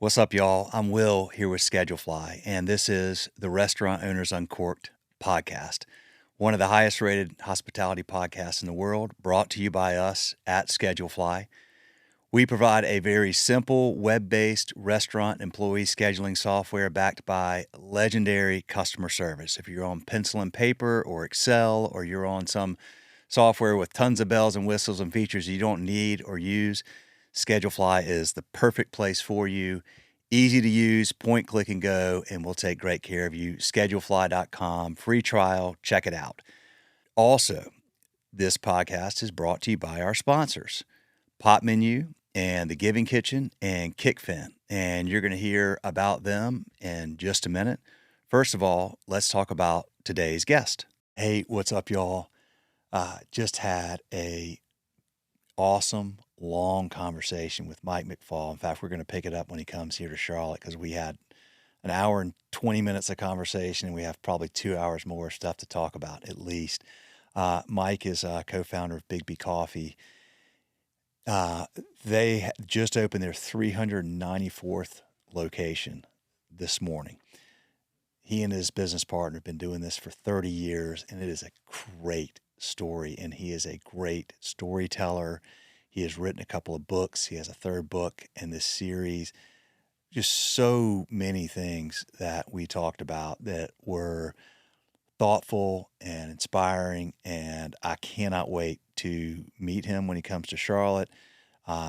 What's up, y'all? I'm Will here with Schedulefly, and this is the Restaurant Owners Uncorked podcast, one of the highest rated hospitality podcasts in the world, brought to you by us at Schedulefly. We provide a very simple web-based restaurant employee scheduling software backed by legendary customer service. If you're on pencil and paper or Excel, or you're on some software with tons of bells and whistles and features you don't need or use, Schedulefly is the perfect place for you. Easy to use, point, click, and go, and we'll take great care of you. Schedulefly.com, free trial, check it out. Also, this podcast is brought to you by our sponsors, Pop Menu and The Giving Kitchen and Kickfin, and you're going to hear about them in just a minute. First of all, let's talk about today's guest. Hey, what's up, y'all? Just had a awesome, long conversation with Mike McFall. In fact, we're going to pick it up when he comes here to Charlotte because we had an hour and 20 minutes of conversation, and we have probably 2 hours more stuff to talk about at least. Mike is a co-founder of BIGGBY Coffee. They just opened their 394th location this morning. He and his business partner have been doing this for 30 years, and it is a great story, and he is a great storyteller. He has written a couple of books. He has a third book in this series. Just so many things that we talked about that were thoughtful and inspiring, and I cannot wait to meet him when he comes to Charlotte.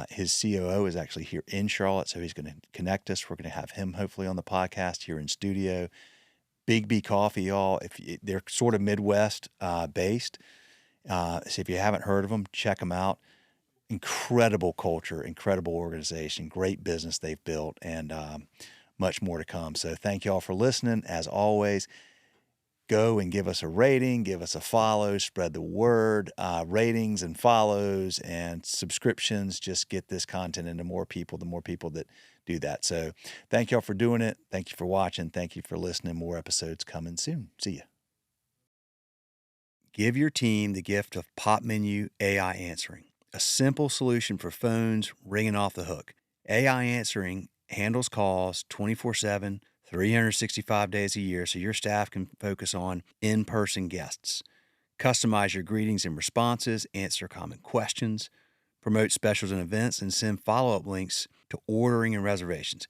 His COO is actually here in Charlotte, so he's going to connect us. We're going to have him hopefully on the podcast here in studio. BIGGBY Coffee, y'all. They're sort of Midwest based. So if you haven't heard of them, check them out. Incredible culture, incredible organization, great business they've built, and much more to come. So thank y'all for listening. As always, go and give us a rating, give us a follow, spread the word. Ratings and follows and subscriptions just get this content into more people, the more people that do that. So thank y'all for doing it. Thank you for watching. Thank you for listening. More episodes coming soon. See ya. Give your team the gift of Pop Menu AI Answering, a simple solution for phones ringing off the hook. AI Answering handles calls 24/7, 365 days a year, so your staff can focus on in-person guests. Customize your greetings and responses, answer common questions, promote specials and events, and send follow-up links to ordering and reservations.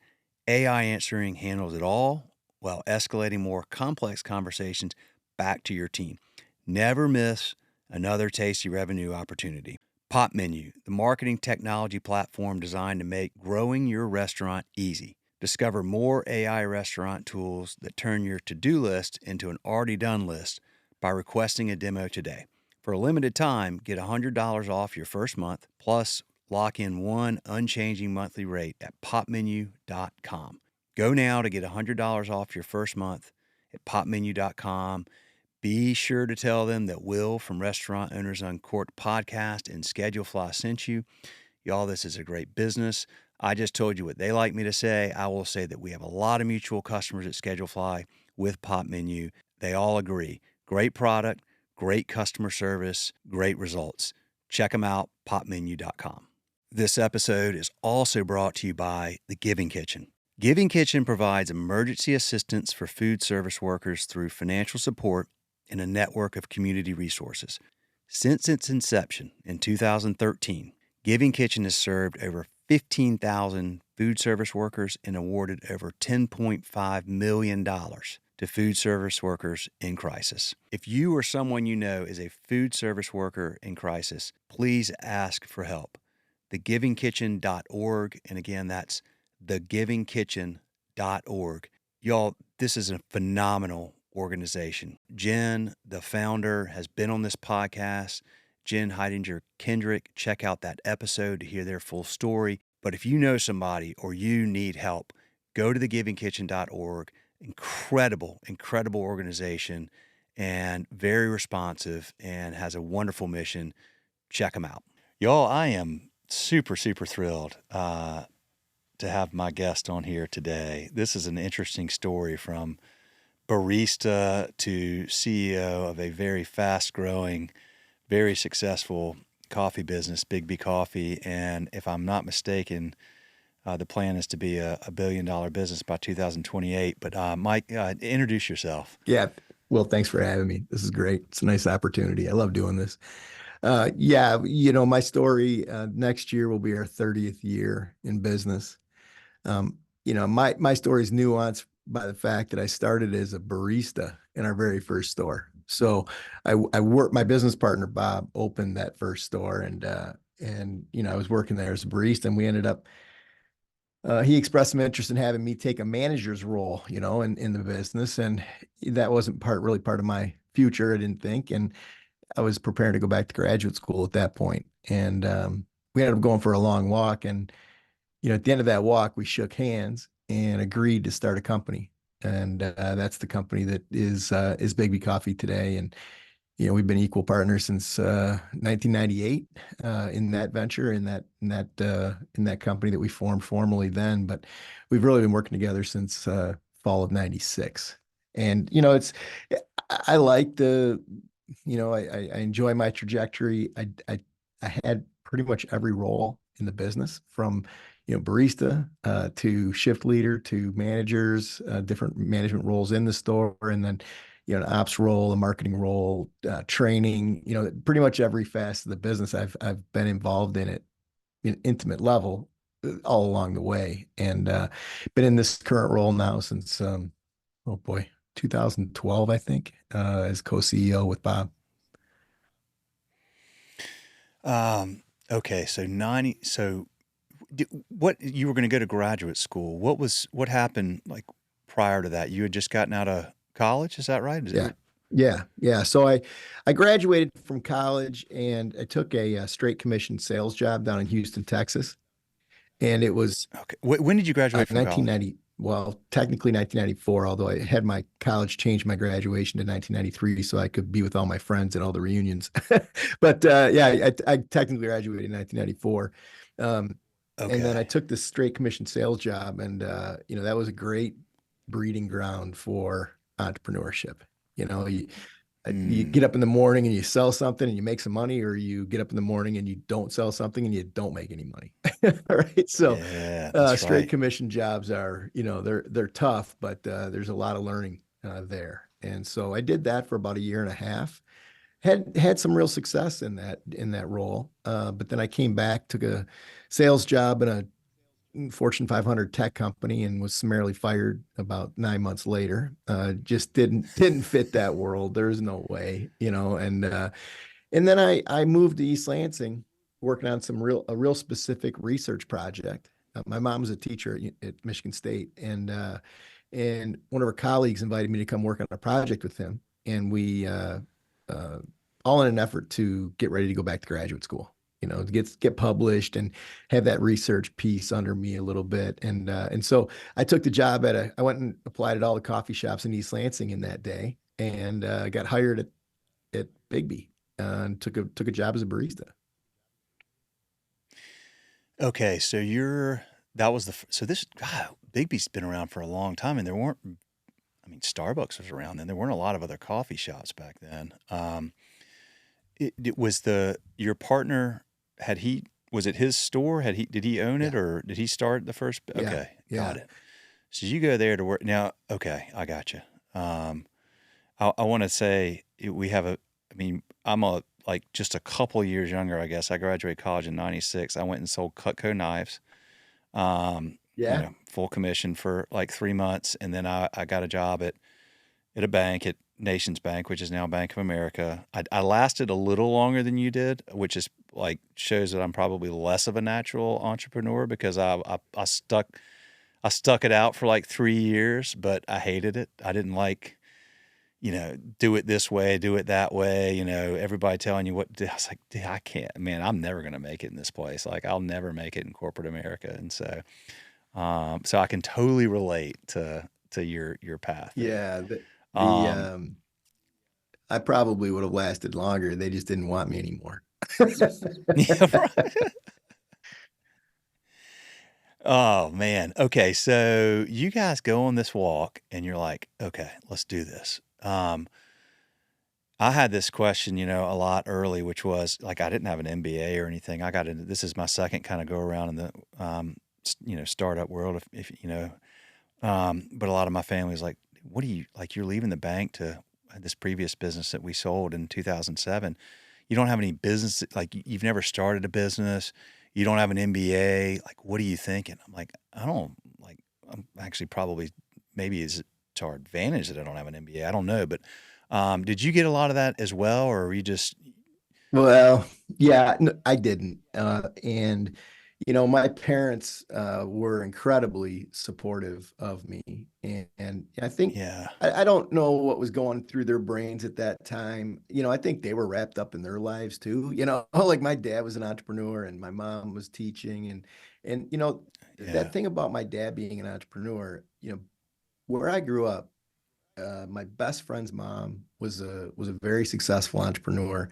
AI Answering handles it all while escalating more complex conversations back to your team. Never miss another tasty revenue opportunity. Pop Menu, the marketing technology platform designed to make growing your restaurant easy. Discover more AI restaurant tools that turn your to-do list into an already done list by requesting a demo today. For a limited time, get $100 off your first month, plus lock in one unchanging monthly rate at popmenu.com. Go now to get $100 off your first month at popmenu.com. Be sure to tell them that Will from Restaurant Owners Uncorked podcast and Schedulefly sent you. Y'all, this is a great business. I just told you what they like me to say. I will say that we have a lot of mutual customers at Schedulefly with Pop Menu. They all agree. Great product, great customer service, great results. Check them out, popmenu.com. This episode is also brought to you by The Giving Kitchen. Giving Kitchen provides emergency assistance for food service workers through financial support and a network of community resources. Since its inception in 2013, Giving Kitchen has served over 15,000 food service workers and awarded over $10.5 million to food service workers in crisis. If you or someone you know is a food service worker in crisis, please ask for help. thegivingkitchen.org, and again, that's thegivingkitchen.org. Y'all, this is a phenomenal organization. Jen, the founder, has been on this podcast. Jen Heidinger Kendrick, check out that episode to hear their full story. But if you know somebody or you need help, go to thegivingkitchen.org. Incredible, incredible organization and very responsive and has a wonderful mission. Check them out. Y'all, I am super, super thrilled to have my guest on here today. This is an interesting story from barista to CEO of a very fast-growing, very successful coffee business, BIGGBY Coffee. And if I'm not mistaken, The plan is to be a $1 billion business by 2028. But Mike, introduce yourself. Yeah. Well, thanks for having me. This is great. It's a nice opportunity. I love doing this. Yeah, my story, next year will be our 30th year in business. My story is nuanced by the fact that I started as a barista in our very first store. So I worked, my business partner, Bob, opened that first store, and I was working there as a barista, and we ended up he expressed some interest in having me take a manager's role, in the business. And that wasn't really part of my future, I didn't think. And I was preparing to go back to graduate school at that point. And we ended up going for a long walk. And, at the end of that walk, we shook hands and agreed to start a company. And that's the company that is BIGGBY Coffee today. And we've been equal partners since 1998 in that venture, in that company that we formed formally then. But we've really been working together since fall of '96. And I like I enjoy my trajectory. I had pretty much every role in the business, from barista to shift leader to managers, different management roles in the store, and then an ops role, a marketing role, training, pretty much every facet of the business. I've been involved in it in intimate level all along the way, and been in this current role now since oh boy, 2012, I think, as co-CEO with Bob. Okay, so 90. So what you were going to go to graduate school? What happened like prior to that? You had just gotten out of college, is that right? Yeah. Yeah. So I graduated from college, and I took a straight commission sales job down in Houston, Texas. And it was Okay. When did you graduate from college? 1990, well, technically 1994, although I had my college change my graduation to 1993 so I could be with all my friends at all the reunions. But yeah, I technically graduated in 1994. Um, and then I Okay. took this straight commission sales job, and that was a great breeding ground for entrepreneurship. You Hmm. get up in the morning and you sell something and you make some money, or you get up in the morning and you don't sell something and you don't make any money. All right. So Yeah, that's straight right. commission jobs are, they're tough, but there's a lot of learning there. And so I did that for about a year and a half. Had some real success in that role. But then I came back, took a sales job in a Fortune 500 tech company, and was summarily fired about 9 months later. Just didn't fit that world. There's no way. And then I moved to East Lansing, working on a real specific research project. My mom was a teacher at Michigan State, and one of her colleagues invited me to come work on a project with him, and we uh, all in an effort to get ready to go back to graduate school. To get published and have that research piece under me a little bit. And so I took the job I went and applied at all the coffee shops in East Lansing in that day, and got hired at BIGGBY, and took a job as a barista. Okay, so that was so this God, Bigby's been around for a long time, and there weren't. I mean, Starbucks was around then. There weren't a lot of other coffee shops back then. It was your partner. Was it his store? Did he own it, Yeah, or did he start the first? yeah, Okay, got yeah, it. So you go there to work now. Okay, I got you. I want to say we have a. I mean, I'm like just a couple years younger, I guess. I graduated college in '96. I went and sold Cutco knives. yeah. Full commission for like 3 months, and then I got a job at a bank at Nations Bank, which is now Bank of America. I lasted a little longer than you did, which is like shows that I'm probably less of a natural entrepreneur because I stuck it out for like 3 years, but I hated it. I didn't like, do it this way, do it that way. Everybody telling you what to do. I was like, dude, I can't, man, I'm never going to make it in this place. Like I'll never make it in corporate America. And so I can totally relate to your path there. Yeah, the Um, I probably would have lasted longer. They just didn't want me anymore. yeah, right. Oh man. Okay, so you guys go on this walk, and you're like, okay, let's do this. I had this question, a lot early, which was like I didn't have an MBA or anything. I got into this is my second kind of go around in the startup world. If but a lot of my family is like, what do you like? You're leaving the bank to this previous business that we sold in 2007. You don't have any business, like you've never started a business. You don't have an MBA. Like, what are you thinking? I'm like, I don't like, I'm actually probably, maybe it's to our advantage that I don't have an MBA. I don't know. But did you get a lot of that as well? Or were you just, Well, yeah, I didn't. And my parents were incredibly supportive of me, and I think yeah, I don't know what was going through their brains at that time. I think they were wrapped up in their lives too. Like my dad was an entrepreneur, and my mom was teaching, and yeah, that thing about my dad being an entrepreneur. Where I grew up, my best friend's mom was a very successful entrepreneur.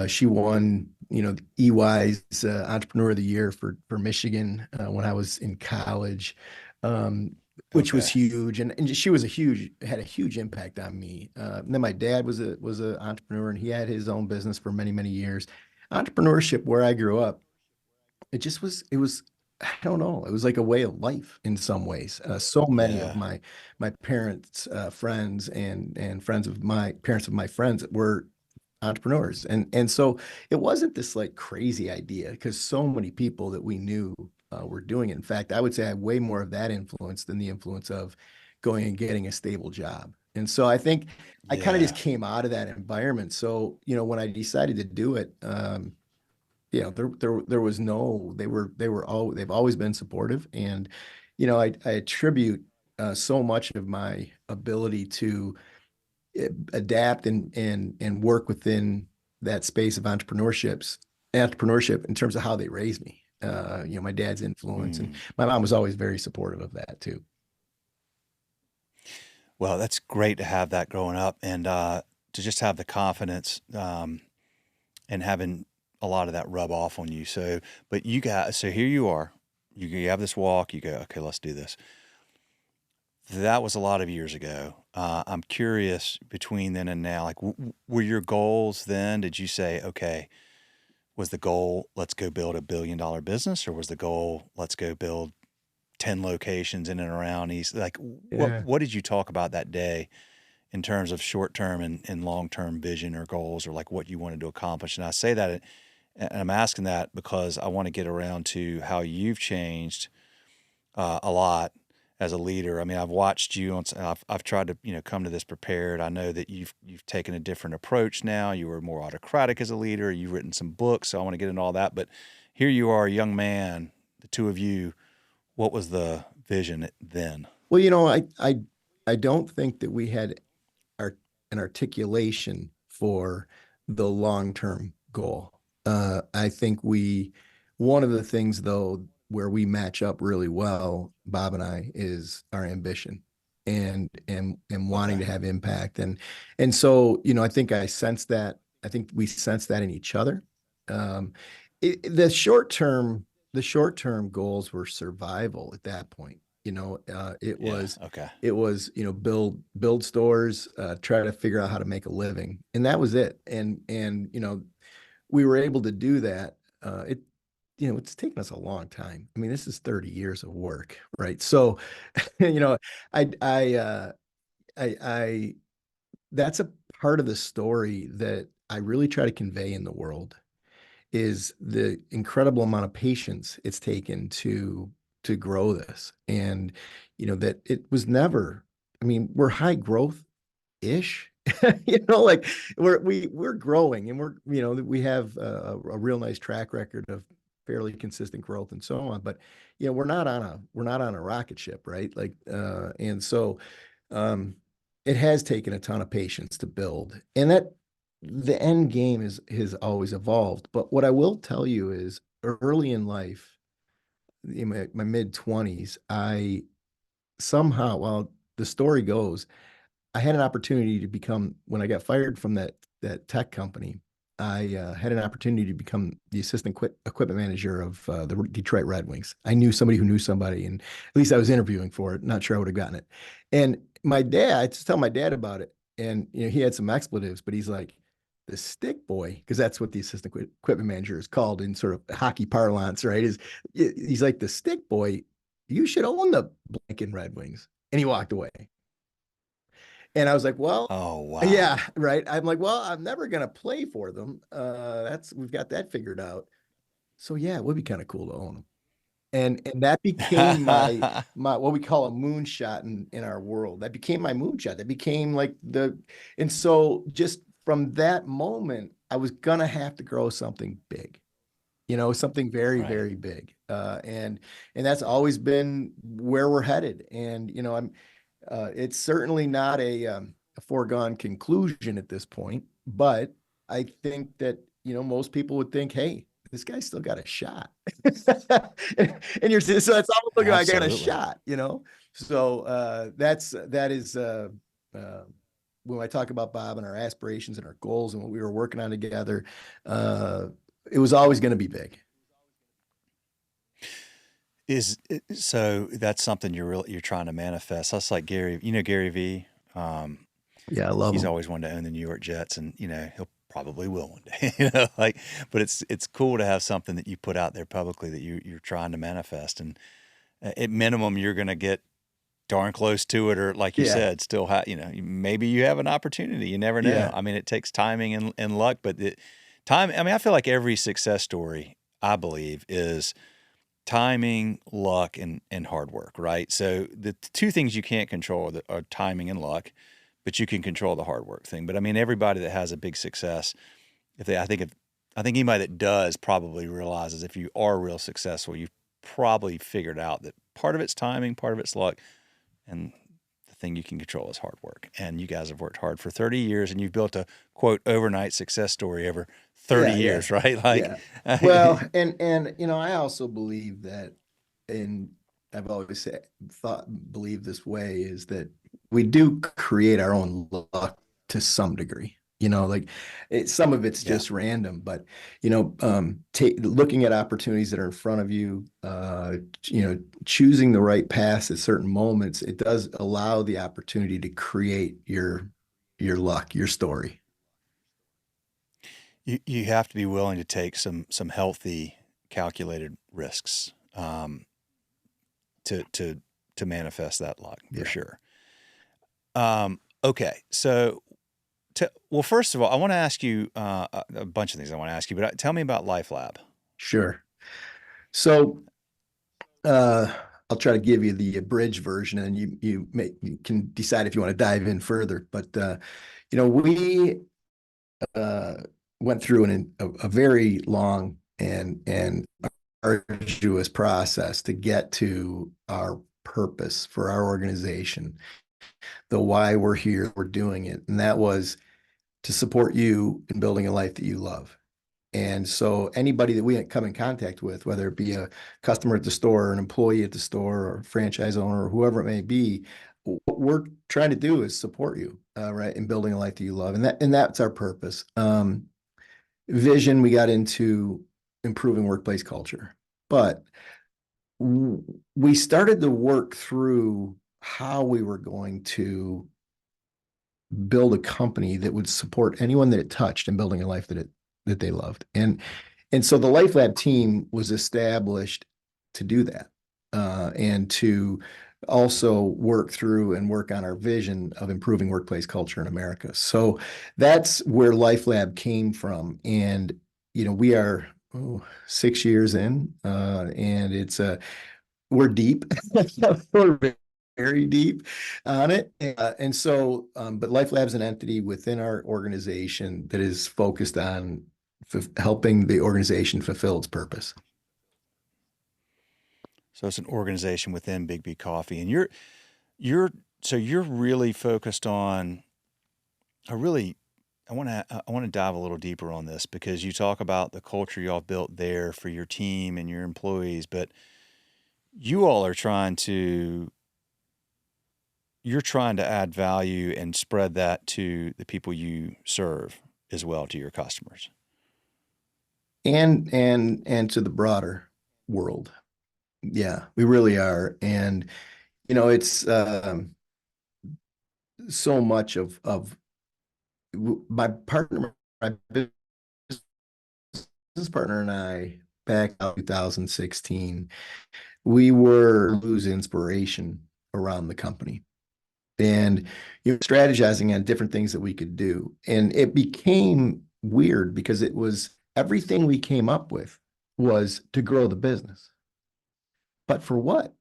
She won, the EY's Entrepreneur of the Year for Michigan when I was in college, which was okay, huge, and she was had a huge impact on me. And then my dad was a entrepreneur, and he had his own business for many many years. Entrepreneurship where I grew up, it was I don't know, it was like a way of life in some ways. So many of yeah, my parents friends and friends of my parents of my friends were entrepreneurs, and so it wasn't this like crazy idea because so many people that we knew were doing it. In fact, I would say I had way more of that influence than the influence of going and getting a stable job. And so I think I kind of just yeah, came out of that environment. So when I decided to do it, there was no, they've always been supportive. And, I attribute so much of my ability to adapt and work within that space of entrepreneurship in terms of how they raised me. My dad's influence, and mm. my mom was always very supportive of that too. Well, that's great to have that growing up and to just have the confidence and having a lot of that rub off on you. So, but so here you are, you have this walk, you go, okay, let's do this. That was a lot of years ago. I'm curious between then and now, like, were your goals then? Did you say, okay, was the goal, let's go build $1 billion business, or was the goal, let's go build 10 locations in and around East? Like, Yeah. what did you talk about that day in terms of short term and long term vision or goals, or like what you wanted to accomplish? And I say that, and I'm asking that because I want to get around to how you've changed a lot as a leader. I mean, I've watched you on. I've tried to come to this prepared. I know that you've taken a different approach now. You were more autocratic as a leader. You've written some books, so I want to get into all that. But here you are, a young man. The two of you. What was the vision then? Well, I don't think that we had an articulation for the long-term goal. I think one of the things though, where we match up really well, Bob and I, is our ambition and wanting Okay. to have impact. And so, I think I sense that, I think we sense that in each other. Um, the short term goals were survival at that point. It Yeah. was Okay. build stores, try to figure out how to make a living, and that was it. And we were able to do that. It's taken us a long time. I mean, this is 30 years of work, right? So, you know, I that's a part of the story that I really try to convey in the world, is the incredible amount of patience it's taken to grow this. And that it was never, I mean, we're high growth ish. Like we're growing, and we have a real nice track record of fairly consistent growth and so on. But we're not on a rocket ship, right? Like and so um it has taken a ton of patience to build, and that the end game has always evolved. But what I will tell you is, early in life, in my mid 20s, I somehow, well, the story goes, I had an opportunity to become, when I got fired from that tech company, I had an opportunity to become the assistant equipment manager of the Detroit Red Wings. I knew somebody who knew somebody, and at least I was interviewing for it. Not sure I would have gotten it. And my dad, I just tell my dad about it, and he had some expletives, but he's like, the stick boy, because that's what the assistant equipment manager is called in sort of hockey parlance, right? He's like, the stick boy, you should own the blank Red Wings. And he walked away. And I was like, well, Oh, wow. yeah, right. I'm like, well, I'm never gonna play for them. That's we've got that figured out. So yeah, it would be kind of cool to own them. And that became my what we call a moonshot in our world. That became my moonshot. That became like and so just from that moment, I was gonna have to grow something big, something very, Right. very big. And that's always been where we're headed. And it's certainly not a foregone conclusion at this point, but I think that most people would think, hey, this guy's still got a shot. And you're so it's almost like I got a Absolutely. shot. So that is when I talk about Bob and our aspirations and our goals and what we were working on together, uh, it was always going to be big. So that's something you're trying to manifest. That's like Gary, Gary V. Um, Yeah, I love he's them. always wanted to own the New York Jets, and he'll probably will one day. Like, but it's cool to have something that you put out there publicly that you're trying to manifest, and at minimum you're going to get darn close to it, or like you Yeah, said, still maybe you have an opportunity. You never know. yeah, I mean, it takes timing and luck, but time. I mean, I feel like every success story, I believe, is timing, luck, and hard work, right? So the two things you can't control are timing and luck, but you can control the hard work thing. But I mean, everybody that has a big success, I think anybody that does probably realizes if you are real successful, you've probably figured out that part of it's timing, part of it's luck, and the thing you can control is hard work. And you guys have worked hard for 30 years, and you've built a quote overnight success story over 30 yeah, yeah, years, right? Like, yeah. Well, and I also believe that, and I've always believe this way is that we do create our own luck to some degree. Like some of it's yeah. just random, but looking at opportunities that are in front of you, choosing the right path at certain moments, it does allow the opportunity to create your luck, your story. You have to be willing to take some healthy, calculated risks to to manifest that luck for Yeah, sure. Okay, so well, first of all, I want to ask you a bunch of things. I want to ask you, but tell me about Life Lab. sure. So uh, I'll try to give you the abridged version, and you can decide if you want to dive in further. But we uh, went through a very long and arduous process to get to our purpose for our organization, the why we're here, we're doing it, and that was to support you in building a life that you love. And so anybody that we come in contact with, whether it be a customer at the store, or an employee at the store, or a franchise owner, or whoever it may be, what we're trying to do is support you, right, in building a life that you love, and that's our purpose. Vision, we got into improving workplace culture, but we started to work through how we were going to build a company that would support anyone that it touched in building a life that they loved. And so the Life Lab team was established to do that, and to also work through and work on our vision of improving workplace culture in America. So that's where Life Lab came from. And we are 6 years in, and we're deep. We're very deep on it. And so, but Life Lab's an entity within our organization that is focused on helping the organization fulfill its purpose. So it's an organization within BIGGBY Coffee, and you're so you're really focused on. I really I want to dive a little deeper on this because you talk about the culture y'all built there for your team and your employees, but you all are you're trying to add value and spread that to the people you serve as well, to your customers. And to the broader world. Yeah, we really are. And it's so much of my partner my business partner and I, back in 2016, we were lose inspiration around the company and strategizing on different things that we could do. And it became weird because it was everything we came up with was to grow the business. But for what?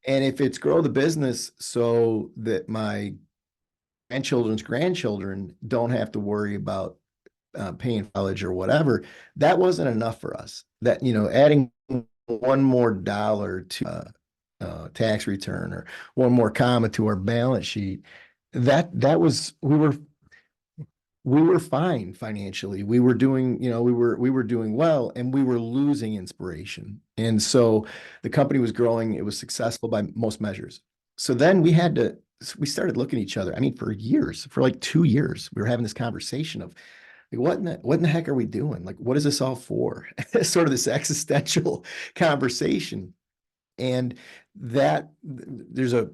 And if it's grow the business so that my grandchildren's grandchildren don't have to worry about paying college or whatever, that wasn't enough for us. That, adding one more dollar to tax return or one more comma to our balance sheet, that was we were fine financially. We were doing, we were doing well, and we were losing inspiration. And so the company was growing, it was successful by most measures. So then we started looking at each other. I mean, for years, for like 2 years, we were having this conversation of like, what in the heck are we doing? Like, what is this all for? Sort of this existential conversation. And that there's a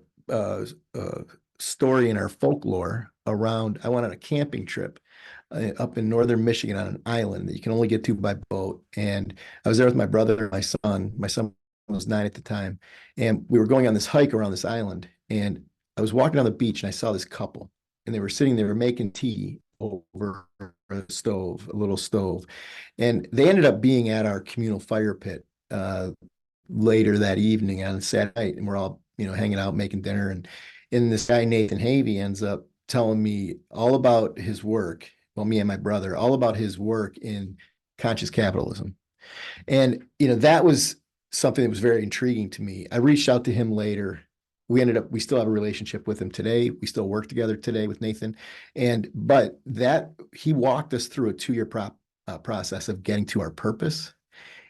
story in our folklore around. I went on a camping trip up in northern Michigan on an island that you can only get to by boat. And I was there with my brother and my son. My son was 9 at the time. And we were going on this hike around this island. And I was walking on the beach and I saw this couple. And they were sitting there making tea over a stove, a little stove. And they ended up being at our communal fire pit later that evening on Saturday night, and we're all, hanging out, making dinner. And this guy, Nathan Havey, ends up telling me all about his work. Well, me and my brother, all about his work in conscious capitalism. And, that was something that was very intriguing to me. I reached out to him later. We still have a relationship with him today. We still work together today with Nathan. But he walked us through a 2-year process of getting to our purpose.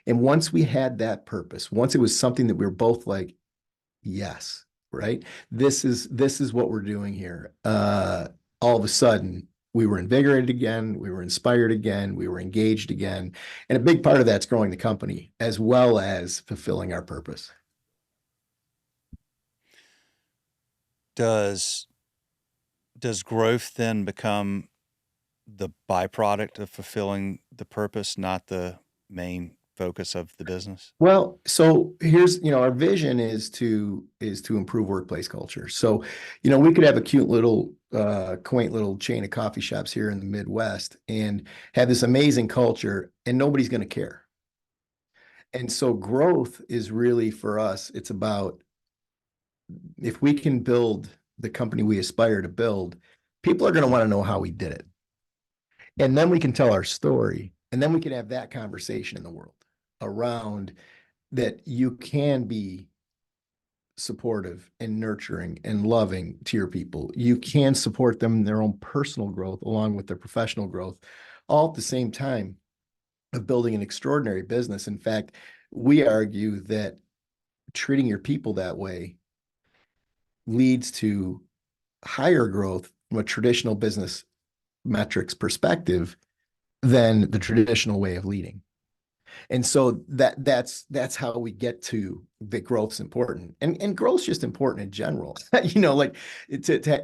And once we had that purpose, once it was something that we were both like, yes, right? This is what we're doing here. All of a sudden, we were invigorated again, we were inspired again, we were engaged again. And a big part of that's growing the company as well as fulfilling our purpose. Does growth then become the byproduct of fulfilling the purpose, not the main focus of the business? Well, so here's, our vision is to improve workplace culture. So, we could have a cute little quaint little chain of coffee shops here in the Midwest and have this amazing culture, and nobody's going to care. And so growth is really, for us, it's about, if we can build the company we aspire to build, people are going to want to know how we did it. And then we can tell our story, and then we can have that conversation in the world around that you can be supportive and nurturing and loving to your people. You can support them in their own personal growth along with their professional growth, all at the same time of building an extraordinary business. In fact, we argue that treating your people that way leads to higher growth from a traditional business metrics perspective than the traditional way of leading. And so that's how we get to that growth's important, and growth's just important in general, like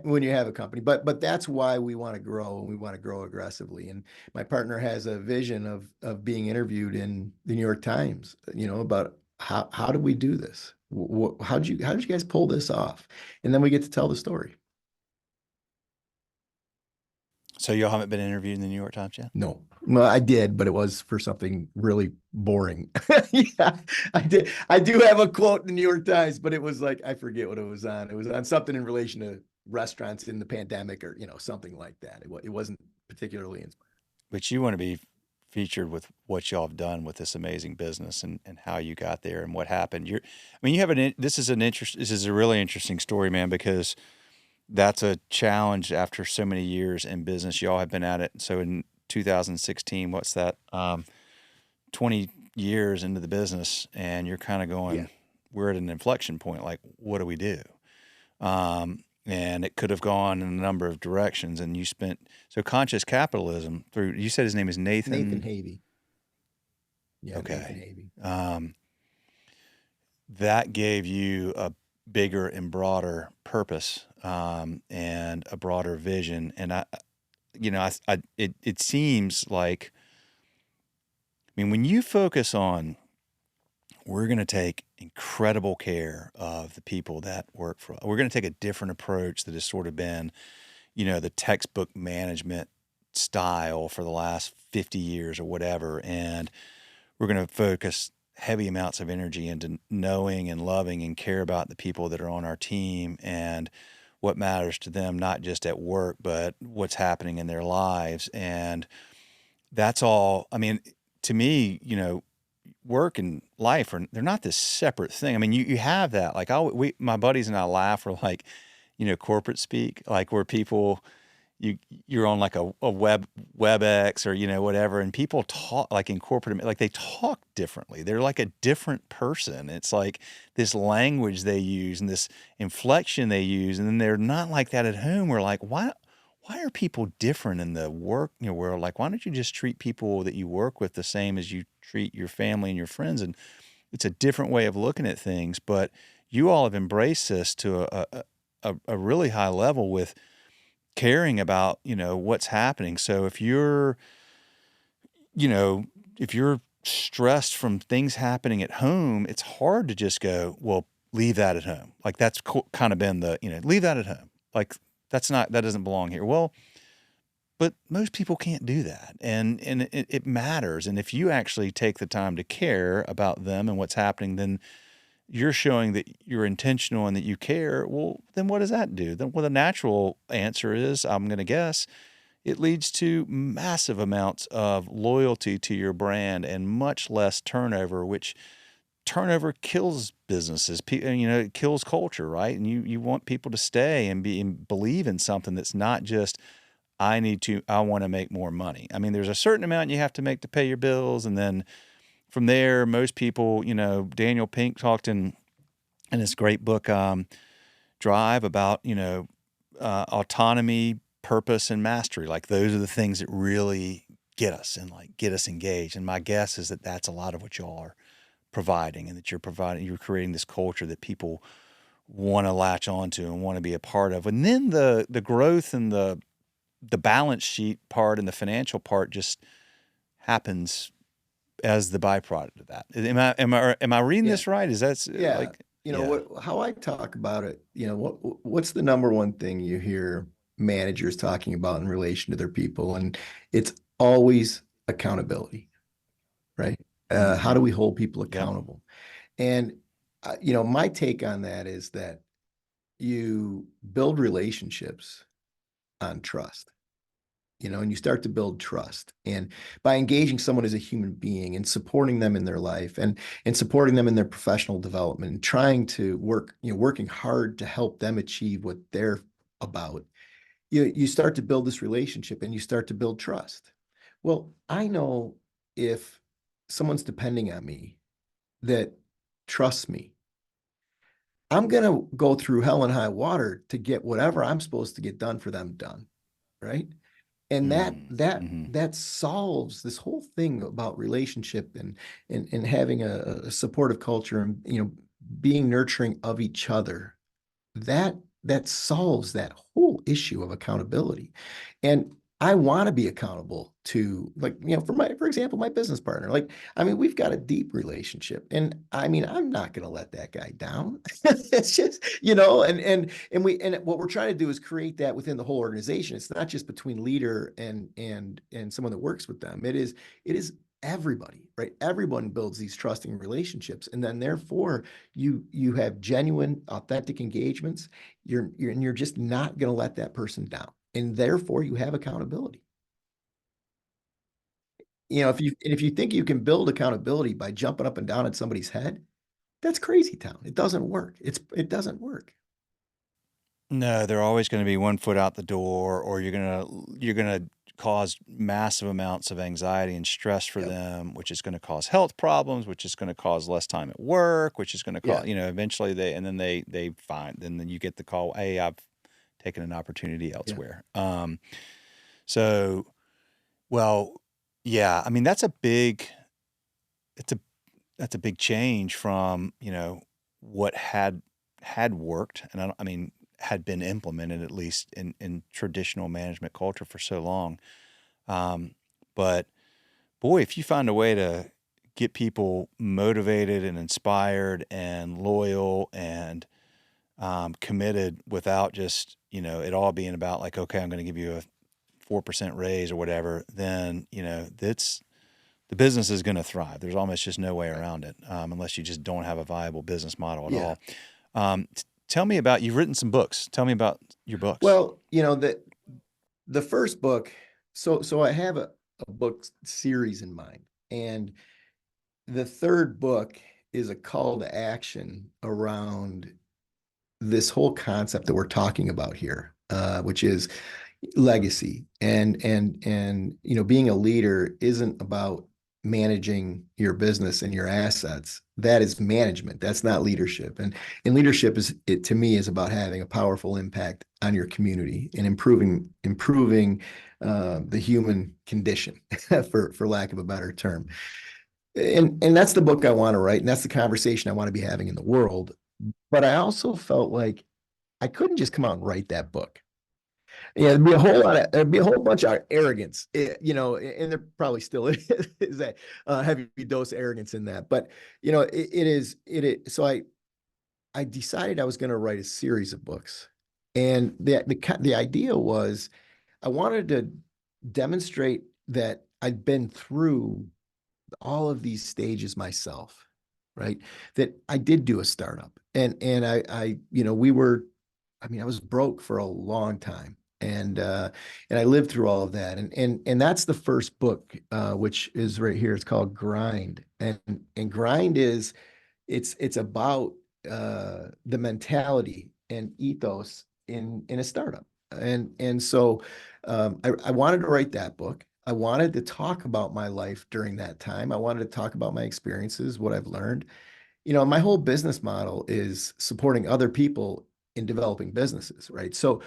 when you have a company. But that's why we want to grow, and we want to grow aggressively. And my partner has a vision of being interviewed in the New York Times, about how do we do this? How did you guys pull this off? And then we get to tell the story. So y'all haven't been interviewed in the New York Times yet? No. Well, I did, but it was for something really boring. Yeah, I did. I do have a quote in the New York Times, but it was like, I forget what it was on. It was on something in relation to restaurants in the pandemic, or, something like that. It wasn't particularly inspiring. But you want to be featured with what y'all have done with this amazing business, and how you got there and what happened. This is a really interesting story, man, because that's a challenge after so many years in business. Y'all have been at it. So in 2016, what's that? 20 years into the business, and you're kind of going, Yeah. we're at an inflection point. Like, what do we do? And it could have gone in a number of directions. And so conscious capitalism you said his name is Nathan Havey. Yeah. Okay. Nathan Havey. That gave you a bigger and broader purpose, and a broader vision. And it seems like, I mean, when you focus on, we're going to take incredible care of the people that work for us. We're going to take a different approach that has sort of been, the textbook management style for the last 50 years or whatever. And we're going to focus heavy amounts of energy into knowing and loving and care about the people that are on our team and what matters to them, not just at work, but what's happening in their lives. And that's all. I mean, to me, work and life they're not this separate thing. I mean, you have that. Like my buddies and I laugh. We're like, corporate speak, like where people, you're on like a WebEx or whatever, and people talk like in corporate, like they talk differently. They're like a different person. It's like this language they use and this inflection they use, and then they're not like that at home. We're like, why are people different in the work world? Like, why don't you just treat people that you work with the same as you treat your family and your friends? And it's a different way of looking at things, but you all have embraced this to a really high level with caring about, what's happening. So you know, if you're stressed from things happening at home, it's hard to just go, well, leave that at home. Like that's kind of been the, leave that at home. Like that doesn't belong here. Well, but most people can't do that. And it matters. And if you actually take the time to care about them and what's happening, then you're showing that you're intentional and that you care. Well, then what does that do? Then, well, the natural answer is, I'm going to guess, it leads to massive amounts of loyalty to your brand and much less turnover, which turnover kills businesses. It kills culture, right? And you want people to stay and believe in something that's not just, I want to make more money. I mean, there's a certain amount you have to make to pay your bills. And then from there, most people, Daniel Pink talked in his great book, Drive, about, autonomy, purpose, and mastery. Like those are the things that really get us and like get us engaged. And my guess is that that's a lot of what y'all are providing, and that you're creating this culture that people want to latch onto and want to be a part of. And then the growth and the balance sheet part and the financial part just happens as the byproduct of that. Am I reading Yeah. this right? Is that Yeah. like, yeah. How I talk about it, what's the number one thing you hear managers talking about in relation to their people? And it's always accountability, right? How Mm-hmm. do we hold people Yep. accountable? And, my take on that is that you build relationships on trust. And you start to build trust. And by engaging someone as a human being and supporting them in their life and supporting them in their professional development and trying to working hard to help them achieve what they're about, you start to build this relationship and you start to build trust. Well, I know if someone's depending on me that trusts me, I'm going to go through hell and high water to get whatever I'm supposed to get done for them done, right? And that Mm, that mm-hmm. that solves this whole thing about relationship and having a supportive culture and being nurturing of each other. That solves that whole issue of accountability. And I want to be accountable to, like, for example, my business partner. Like, I mean, we've got a deep relationship. And I mean, I'm not gonna let that guy down. It's just, and what we're trying to do is create that within the whole organization. It's not just between leader and someone that works with them. It is everybody, right? Everyone builds these trusting relationships. And then therefore you have genuine, authentic engagements. You're just not going to let that person down, and therefore you have accountability. If you think you can build accountability by jumping up and down at somebody's head, that's crazy town. It doesn't work. It doesn't work. No, they're always going to be one foot out the door, or you're gonna cause massive amounts of anxiety and stress for Yep. them, which is going to cause health problems, which is going to cause less time at work, which is going to Yeah. cause, eventually they find, then you get the call, hey, I've taken an opportunity Yeah. elsewhere. So, well, yeah, I mean, it's a that's a big change from, what had worked. And I mean, had been implemented, at least in traditional management culture, for so long. But boy, if you find a way to get people motivated and inspired and loyal and committed without just, it all being about like, okay, I'm going to give you a 4% raise or whatever, then, that's the business is going to thrive. There's almost just no way Right. around it, unless you just don't have a viable business model at Yeah. all. Tell me about, you've written some books. Tell me about your books. Well, the first book, so I have a book series in mind. And the third book is a call to action around this whole concept that we're talking about here, which is legacy. And being a leader isn't about managing your business and your assets. That is management. That's not leadership. And leadership to me is about having a powerful impact on your community and improving the human condition, for lack of a better term. And that's the book I want to write, and that's the conversation I want to be having in the world. But I also felt like I couldn't just come out and write that book. Yeah, there'd be a whole bunch of arrogance, and there probably still is a heavy dose of arrogance in that. But So I decided I was going to write a series of books, and the idea was I wanted to demonstrate that I'd been through all of these stages myself, right? That I did do a startup, and we were, I mean, I was broke for a long time, and I lived through all of that, and that's the first book, which is right here. It's called Grind, and Grind is it's about the mentality and ethos in a startup, and so I wanted to write that book. I wanted to talk about my life during that time. I wanted to talk about my experiences, what I've learned. My whole business model is supporting other people in developing businesses, right? So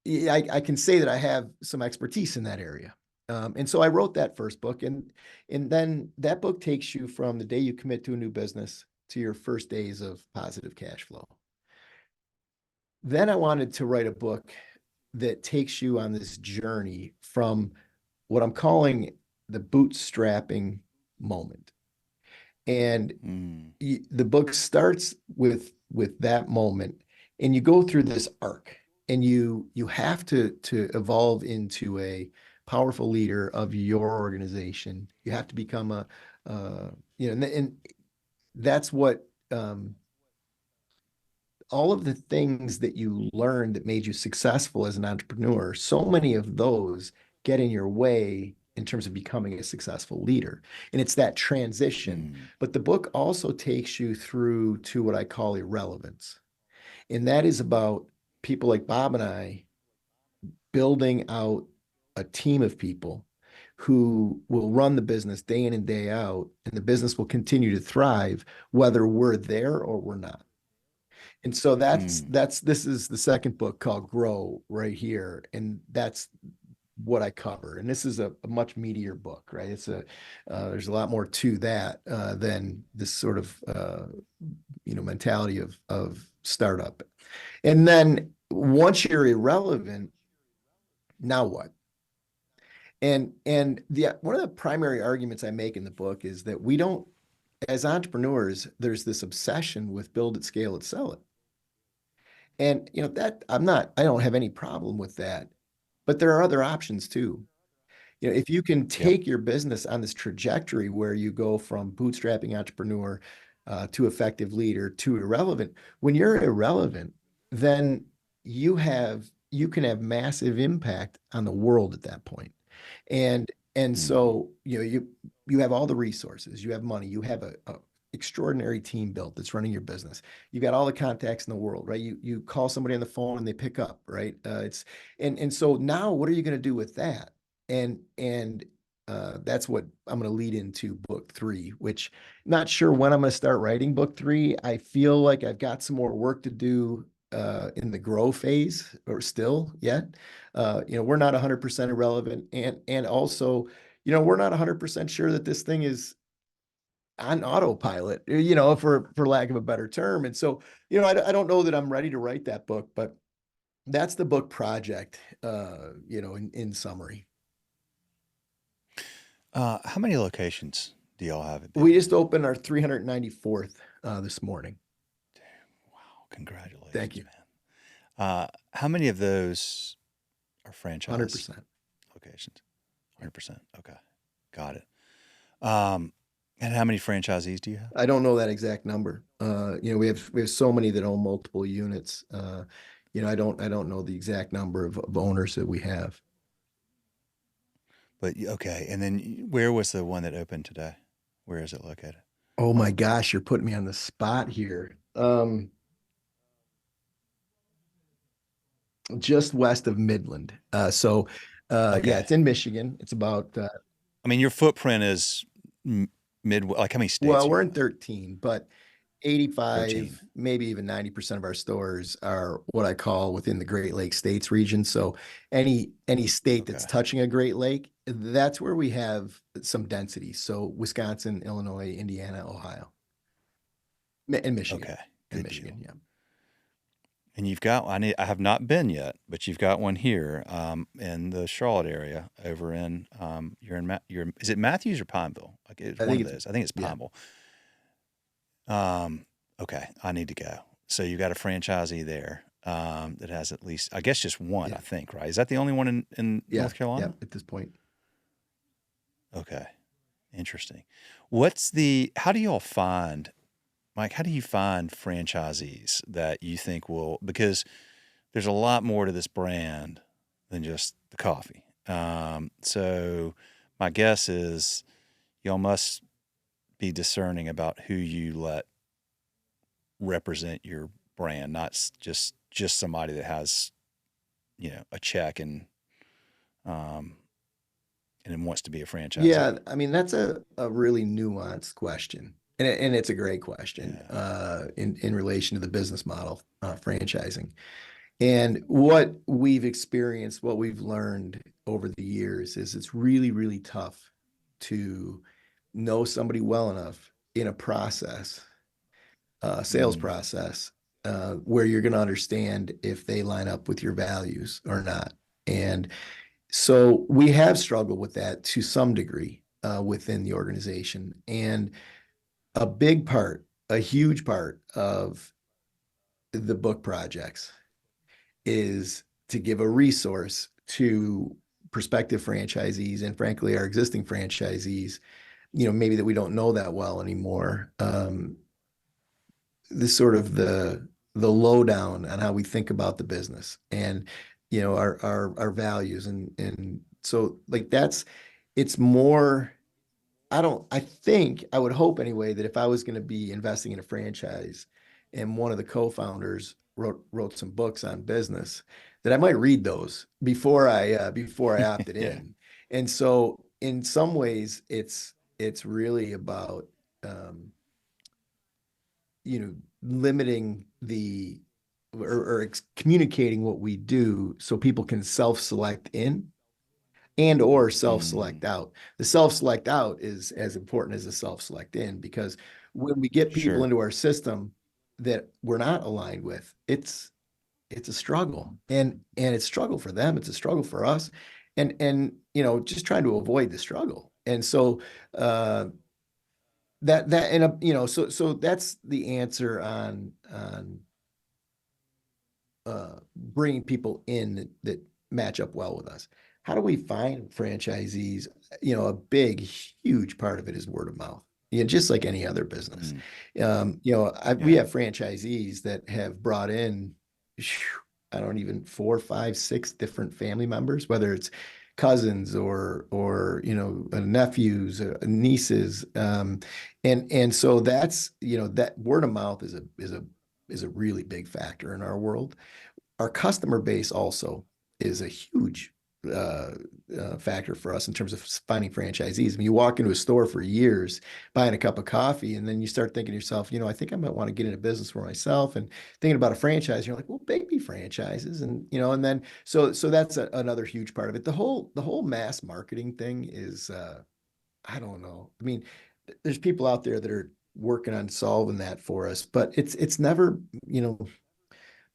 yeah, I can say that I have some expertise in that area. And so I wrote that first book, and then that book takes you from the day you commit to a new business to your first days of positive cash flow. Then I wanted to write a book that takes you on this journey from what I'm calling the bootstrapping moment. And Mm, the book starts with that moment, and you go through this arc, and you have to evolve into a powerful leader of your organization. You have to become and that's what all of the things that you learned that made you successful as an entrepreneur, so many of those get in your way in terms of becoming a successful leader. And it's that transition. mm, But the book also takes you through to what I call irrelevance. And that is about people like Bob and I building out a team of people who will run the business day in and day out, and the business will continue to thrive whether we're there or we're not. And so mm, this is the second book called Grow right here. And that's what I cover. And this is a much meatier book, right? There's a lot more to that than this sort of, mentality of startup. And then once you're irrelevant, now what? And one of the primary arguments I make in the book is that we don't, as entrepreneurs, there's this obsession with build it, scale it, sell it. And that I don't have any problem with that, but there are other options too. If you can yep. take your business on this trajectory where you go from bootstrapping entrepreneur to effective leader to irrelevant, when you're irrelevant, then you can have massive impact on the world at that point. And Mm, so you have all the resources, you have money, you have a extraordinary team built that's running your business. You got all the contacts in the world, right? You call somebody on the phone and they pick up, right? It's and so now what are you going to do with that? And that's what I'm going to lead into book three, which not sure when I'm going to start writing book three. I feel like I've got some more work to do in the grow phase or still yet. We're not 100% irrelevant. And also, we're not 100% sure that this thing is on autopilot, for lack of a better term. And so, I don't know that I'm ready to write that book, but that's the book project, in summary. How many locations do y'all have at We BIGGBY? just opened our 394th this morning. Wow, Thank congratulations, you. man. How many of those are franchise 100%. locations? 100%. Okay, got it. Um, and how many franchisees do you have? I don't know that exact number. We have so many that own multiple units. I don't know the exact number of owners that we have. But okay, and then where was the one that opened today? Where is it located? Oh my gosh, you're putting me on the spot here. Just west of Midland. Yeah, Okay, it's in Michigan. It's about I mean your footprint is mid. Like how many states well, are you we're in? in 13, but 13. 85, maybe even 90% of our stores are what I call within the Great Lakes states region. So any state that's Okay, touching a Great Lake, that's where we have some density. So Wisconsin, Illinois, Indiana, Ohio, and Michigan. okay, And good deal. Michigan, yeah. And you've got I have not been yet, but you've got one here in the Charlotte area over in you're in you're is it Matthews or Pineville? Like it's I one think of it's those. I think it's yeah. Pineville. Okay, I need to go. So you got a franchisee there that has at least I guess just one. Yeah. I think right. Is that the only one in Yeah. North Yeah. Carolina? At this point. Okay, interesting. What's the how do y'all find Mike? How do you find franchisees that you think will because there's a lot more to this brand than just the coffee. So my guess is y'all must be discerning about who you let represent your brand, not just somebody that has a check um, and then wants to be a franchisee. Yeah, I mean that's a really nuanced question, and it's a great question Yeah. in relation to the business model, franchising. And what we've experienced, what we've learned over the years is it's really, really tough to know somebody well enough in a process, sales Mm, process, where you're going to understand if they line up with your values or not. And so we have struggled with that to some degree within the organization. And a big part, a huge part of the book projects is to give a resource to prospective franchisees and frankly our existing franchisees, maybe that we don't know that well anymore. This sort of the lowdown on how we think about the business and our values and so like that's it's more I think I would hope anyway that if I was going to be investing in a franchise and one of the co-founders wrote some books on business, that I might read those before I opted yeah. in. And so in some ways it's really about um, limiting or communicating what we do so people can self-select in and or Mm, self-select out. The self-select out is as important as the self-select in because when we get people sure. into our system that we're not aligned with, it's a struggle. And it's a struggle for them, it's a struggle for us. And just trying to avoid the struggle. And so that and so that's the answer on bringing people in that match up well with us. How do we find franchisees? A big, huge part of it is word of mouth. Just like any other business. Mm, We yeah. have franchisees that have brought in, I don't even 4, 5, 6 different family members, whether it's cousins or nephews, nieces, and so that word of mouth is a really big factor in our world. Our customer base also is a huge uh, factor for us in terms of finding franchisees. I mean, you walk into a store for years buying a cup of coffee, and then you start thinking to yourself, I think I might want to get into business for myself, and thinking about a franchise. You're like, well, BIGGBY franchises, and then so that's another huge part of it. The whole mass marketing thing is, I don't know. I mean, there's people out there that are working on solving that for us, but it's never,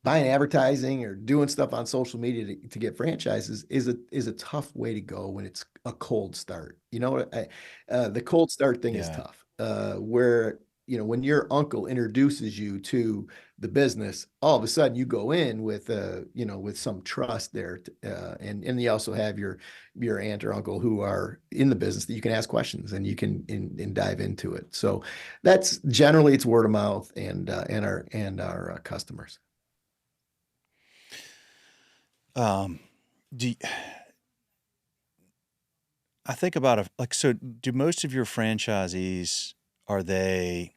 buying advertising or doing stuff on social media to get franchises is a tough way to go when it's a cold start. The cold start thing is Yeah. tough. Where when your uncle introduces you to the business, all of a sudden you go in with with some trust there, and you also have your aunt or uncle who are in the business that you can ask questions and you can and dive into it. So that's generally it's word of mouth and our customers. Um, do y- I think about like, so do most of your franchisees, are they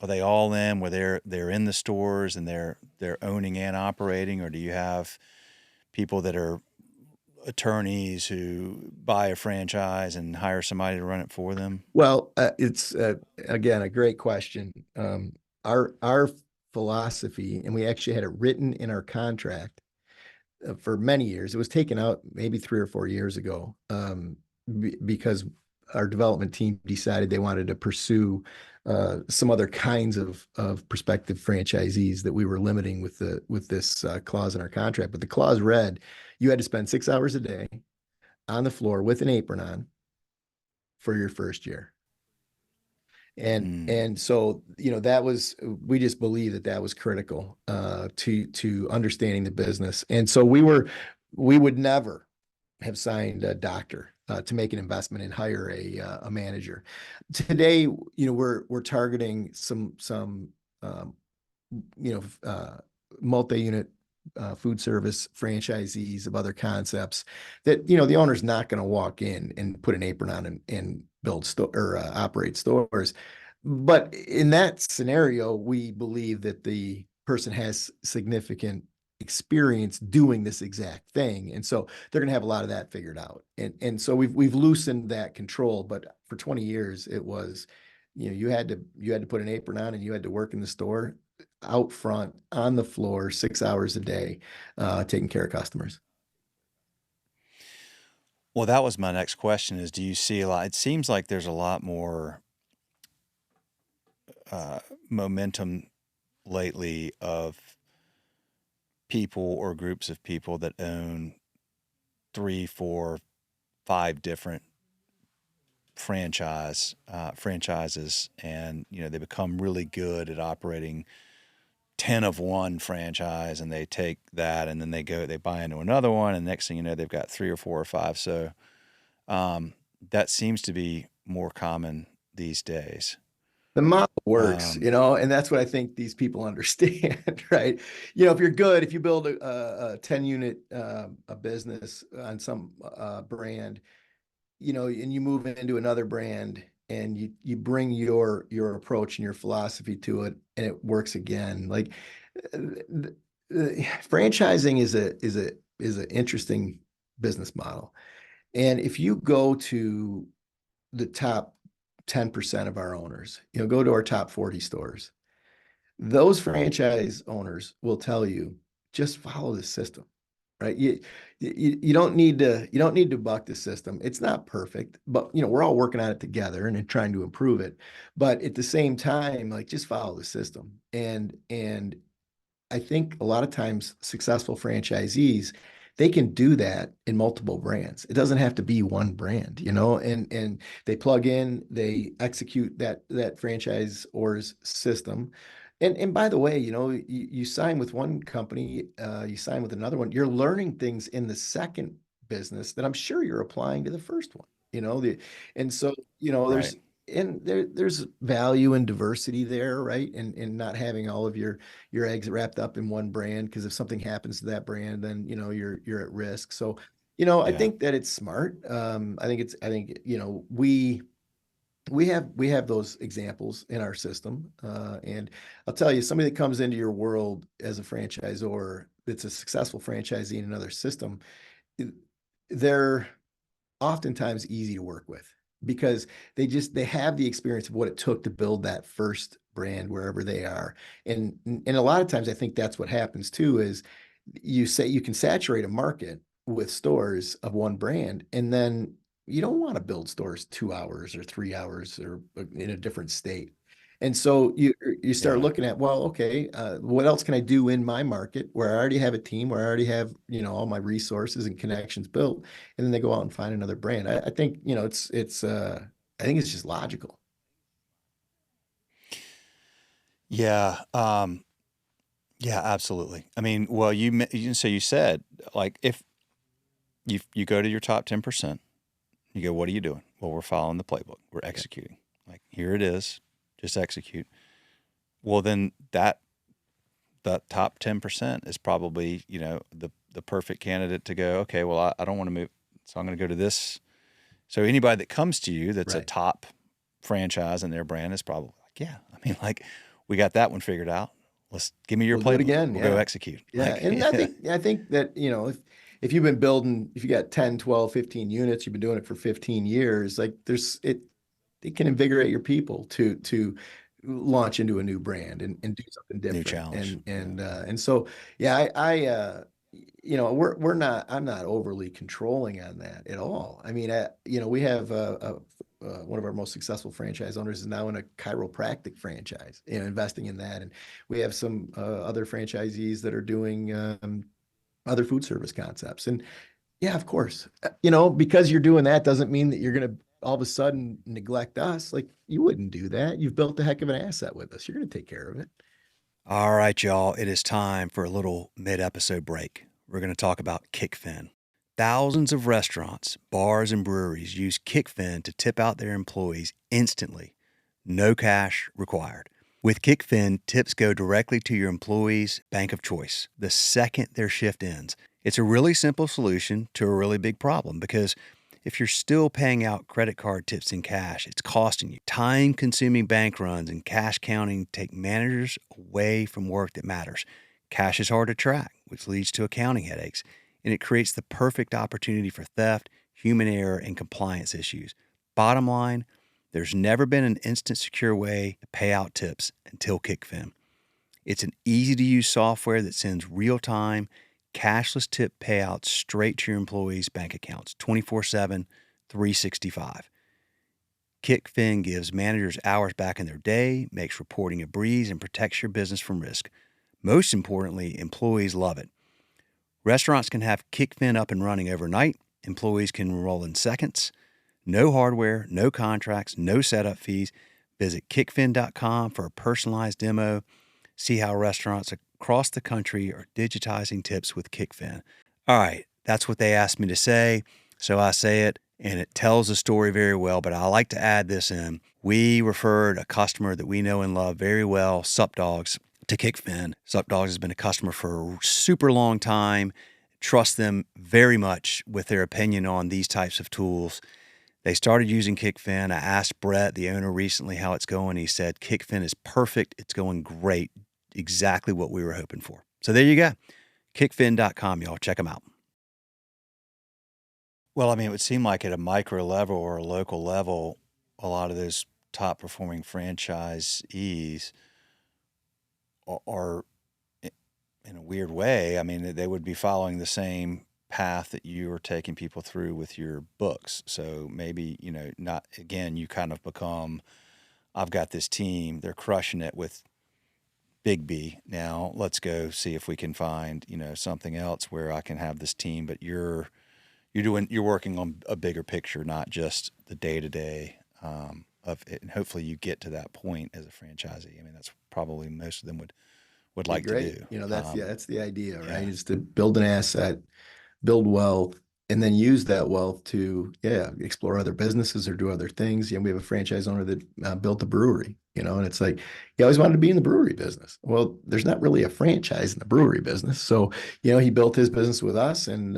are they all in where they're in the stores and they're owning and operating, or do you have people that are attorneys who buy a franchise and hire somebody to run it for them? Well, it's again a great question. Our philosophy, and we actually had it written in our contract for many years. It was taken out maybe 3 or 4 years ago, because our development team decided they wanted to pursue some other kinds of prospective franchisees that we were limiting with this clause in our contract. But the clause read, you had to spend 6 hours a day on the floor with an apron on for your first year. And Mm. and so that was, we just believe that that was critical to understanding the business. And so we would never have signed a doctor to make an investment and hire a manager. Today, we're targeting some um, you know multi-unit food service franchisees of other concepts that the owner's not going to walk in and put an apron on and build store or operate stores. But in that scenario, we believe that the person has significant experience doing this exact thing, and so they're going to have a lot of that figured out. And so we've loosened that control. But for 20 years, it was, you had to put an apron on and you had to work in the store out front on the floor 6 hours a day, taking care of customers. Well, that was my next question is, do you see a lot? It seems like there's a lot more uh, momentum lately of people or groups of people that own three, four, five different franchises, and they become really good at operating 10 of one franchise, and they take that and then they buy into another one, and next thing you know they've got three or four or five. So that seems to be more common these days. The model works, um, and that's what I think these people understand, right? If you're good, if you build a 10 unit a business on some brand, and you move into another brand and you bring your approach and your philosophy to it, and it works again. Like, franchising is an interesting business model. And if you go to the top 10% of our owners, go to our top 40 stores, those franchise owners will tell you, just follow the system, right? You don't need to buck the system. It's not perfect, but we're all working on it together and trying to improve it. But at the same time, like, just follow the system. And I think a lot of times successful franchisees, they can do that in multiple brands. It doesn't have to be one brand, and they plug in, they execute that franchise or's system. And by the way, you sign with one company, you sign with another one, you're learning things in the second business that I'm sure you're applying to the first one, and so, right. there's value and diversity there, right? And not having all of your eggs wrapped up in one brand, because if something happens to that brand, then you're at risk. So, I Yeah. think that it's smart. I think we have those examples in our system. And I'll tell you, somebody that comes into your world as a franchisor that's a successful franchisee in another system, they're oftentimes easy to work with, because they have the experience of what it took to build that first brand wherever they are. And a lot of times I think that's what happens too, is you say you can saturate a market with stores of one brand, and then you don't want to build stores 2 hours or 3 hours or in a different state. And so you start Yeah. looking at, well, okay, what else can I do in my market where I already have a team, where I already have, all my resources and connections built, and then they go out and find another brand. I think, I think it's just logical. Yeah. Yeah, absolutely. I mean, well, so you said, like, if you go to your top 10%, you go, what are you doing? Well, we're following the playbook. We're Yeah. executing. Like, here it is. Just execute. Well, then that top 10% is probably, the perfect candidate to go, okay, well, I don't want to move. So I'm going to go to this. So anybody that comes to you that's a Right. top franchise in their brand is probably like, yeah, I mean, like, we got that one figured out. Let's give me your We'll do it playbook. again. We'll go Yeah. execute. Yeah. Like, And I think that, if you've been building, if you got 10, 12, 15 units, you've been doing it for 15 years, like it can invigorate your people to launch into a new brand and do something new different. challenge. And so, yeah, we're not, I'm not overly controlling on that at all. I mean, we have one of our most successful franchise owners is now in a chiropractic franchise, investing in that. And we have some other franchisees that are doing other food service concepts. And yeah, of course. Because you're doing that doesn't mean that you're going to all of a sudden neglect us. Like, you wouldn't do that. You've built a heck of an asset with us. You're going to take care of it. All right, y'all, it is time for a little mid-episode break. We're going to talk about Kickfin. Thousands of restaurants, bars, and breweries use Kickfin to tip out their employees instantly. No cash required. With Kickfin, tips go directly to your employees' bank of choice the second their shift ends. It's a really simple solution to a really big problem because if you're still paying out credit card tips in cash, it's costing you. Time-consuming bank runs and cash counting take managers away from work that matters. Cash is hard to track, which leads to accounting headaches, and it creates the perfect opportunity for theft, human error, and compliance issues. Bottom line, there's never been an instant secure way to pay out tips until Kickfin. It's an easy-to-use software that sends real-time, cashless tip payouts straight to your employees' bank accounts 24/7, 365. Kickfin gives managers hours back in their day, makes reporting a breeze, and protects your business from risk. Most importantly, employees love it. Restaurants can have Kickfin up and running overnight. Employees can enroll in seconds. No hardware, no contracts, no setup fees. Visit kickfin.com for a personalized demo. See how restaurants across the country are digitizing tips with Kickfin. All right, that's what they asked me to say, so I say it, and it tells the story very well, but I like to add this in. We referred a customer that we know and love very well, Sup Dogs, to Kickfin. Sup Dogs has been a customer for a super long time. Trust them very much with their opinion on these types of tools. They started using Kickfin. I asked Brett, the owner, recently how it's going. He said, Kickfin is perfect. It's going great. Exactly what we were hoping for. So there you go. Kickfin.com, y'all. Check them out. Well, I mean, it would seem like at a micro level or a local level, a lot of those top performing franchisees are in a weird way, I mean, they would be following the same path that you are taking people through with your books. So maybe, not again, you kind of become, I've got this team, they're crushing it with BIGGBY. Now let's go see if we can find, something else where I can have this team, but you're working on a bigger picture, not just the day to day of it. And hopefully you get to that point as a franchisee. I mean, that's probably most of them would Be like to great. do. That's the idea, right? Yeah. Is to build an asset, build wealth, and then use that wealth to, yeah, explore other businesses or do other things. We have a franchise owner that built a brewery, and it's like he always wanted to be in the brewery business. Well, there's not really a franchise in the brewery business, so he built his business with us, and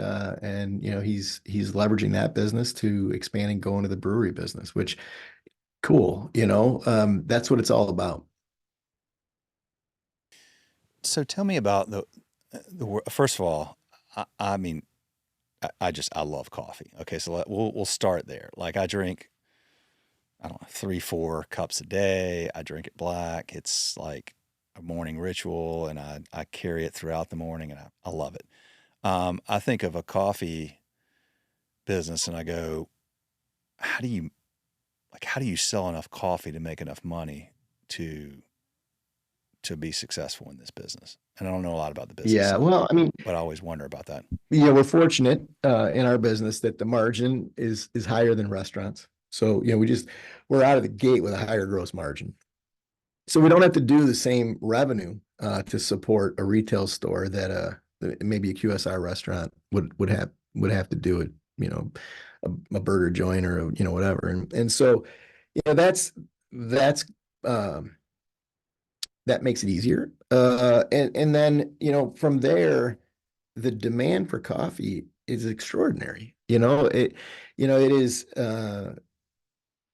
he's leveraging that business to expand and go into the brewery business, which cool. That's what it's all about. So tell me about first of all, I mean, I love coffee. Okay, so we'll start there. Like I drink, I don't know, 3-4 cups a day. I drink it black. It's like a morning ritual, and I carry it throughout the morning, and I love it. I think of a coffee business, and I go, how do you how do you sell enough coffee to make enough money to be successful in this business? And I don't know a lot about the business Yeah, side, well, I mean, but I always wonder about that. we're fortunate in our business that the margin is higher than restaurants. So, we're out of the gate with a higher gross margin. So we don't have to do the same revenue to support a retail store that maybe a QSR restaurant would have to do it, a burger joint or whatever. And so, that's um that makes it easier. And then, from there, the demand for coffee is extraordinary. It is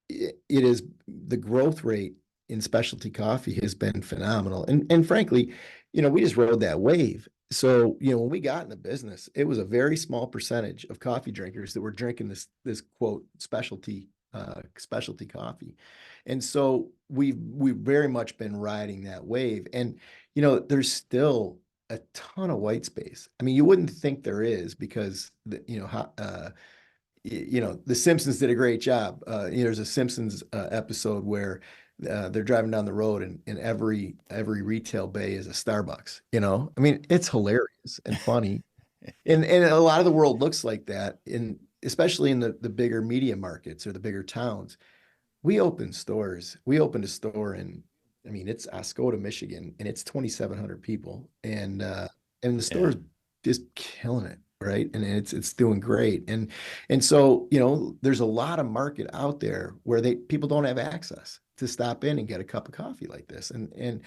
it is the growth rate in specialty coffee has been phenomenal. And frankly, we just rode that wave. So, when we got in the business, it was a very small percentage of coffee drinkers that were drinking this quote specialty coffee. And so we've very much been riding that wave. And there's still a ton of white space. I mean, you wouldn't think there is because the Simpsons did a great job. There's a Simpsons episode where they're driving down the road and every retail bay is a Starbucks. I mean, it's hilarious and funny. And a lot of the world looks like that especially in the bigger media markets or the bigger towns. We opened stores. We opened a store in, I mean, it's Oscoda, Michigan, and it's 2,700 people. And the Yeah. store's just killing it, right? And it's doing great. And so, there's a lot of market out there where people don't have access to stop in and get a cup of coffee like this. And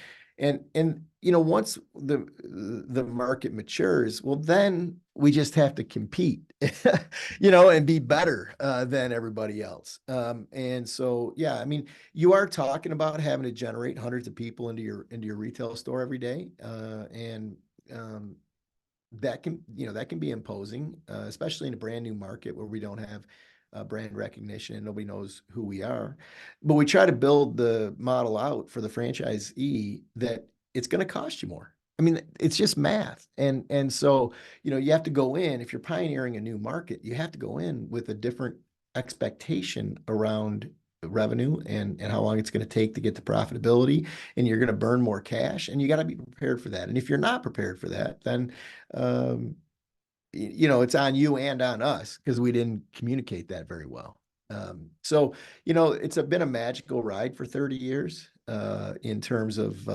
once the market matures, well, then we just have to compete, and be better than everybody else. And so, yeah, I mean, you are talking about having to generate hundreds of people into your retail store every day, and um, that can be imposing, especially in a brand new market where we don't have brand recognition and nobody knows who we are. But we try to build the model out for the franchisee that it's going to cost you more. I mean, it's just math. And so, you have to go in, if you're pioneering a new market, you have to go in with a different expectation around revenue and how long it's going to take to get to profitability, and you're going to burn more cash, and you got to be prepared for that. And if you're not prepared for that, then um, it's on you and on us because we didn't communicate that very well. So, it's been a magical ride for 30 years in terms of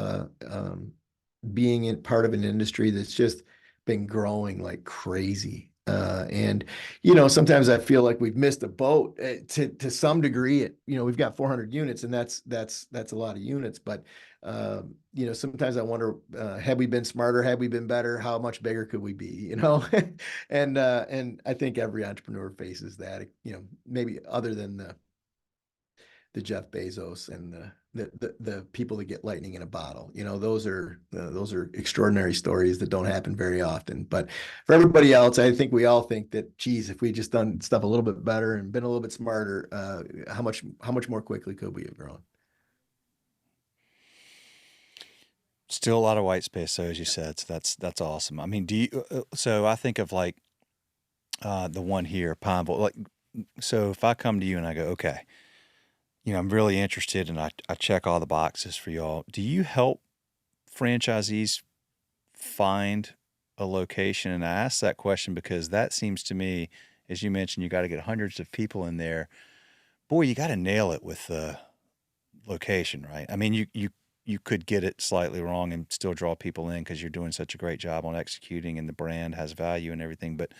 being in part of an industry that's just been growing like crazy. And sometimes I feel like we've missed a boat to some degree. We've got 400 units, and that's a lot of units. But sometimes I wonder, had we been smarter, had we been better, how much bigger could we be? And I think every entrepreneur faces that. Maybe other than the Jeff Bezos and the people that get lightning in a bottle. Those are extraordinary stories that don't happen very often. But for everybody else, I think we all think that, geez, if we just done stuff a little bit better and been a little bit smarter, how much more quickly could we have grown? Still a lot of white space, so as you said, so that's awesome. I mean, do you? So I think of like the one here, Pineville. Like, so if I come to you and I go, okay, I'm really interested, and I check all the boxes for y'all. Do you help franchisees find a location? And I ask that question because that seems to me, as you mentioned, you got to get hundreds of people in there. Boy, you got to nail it with the location, right? I mean, you could get it slightly wrong and still draw people in because you're doing such a great job on executing and the brand has value and everything. But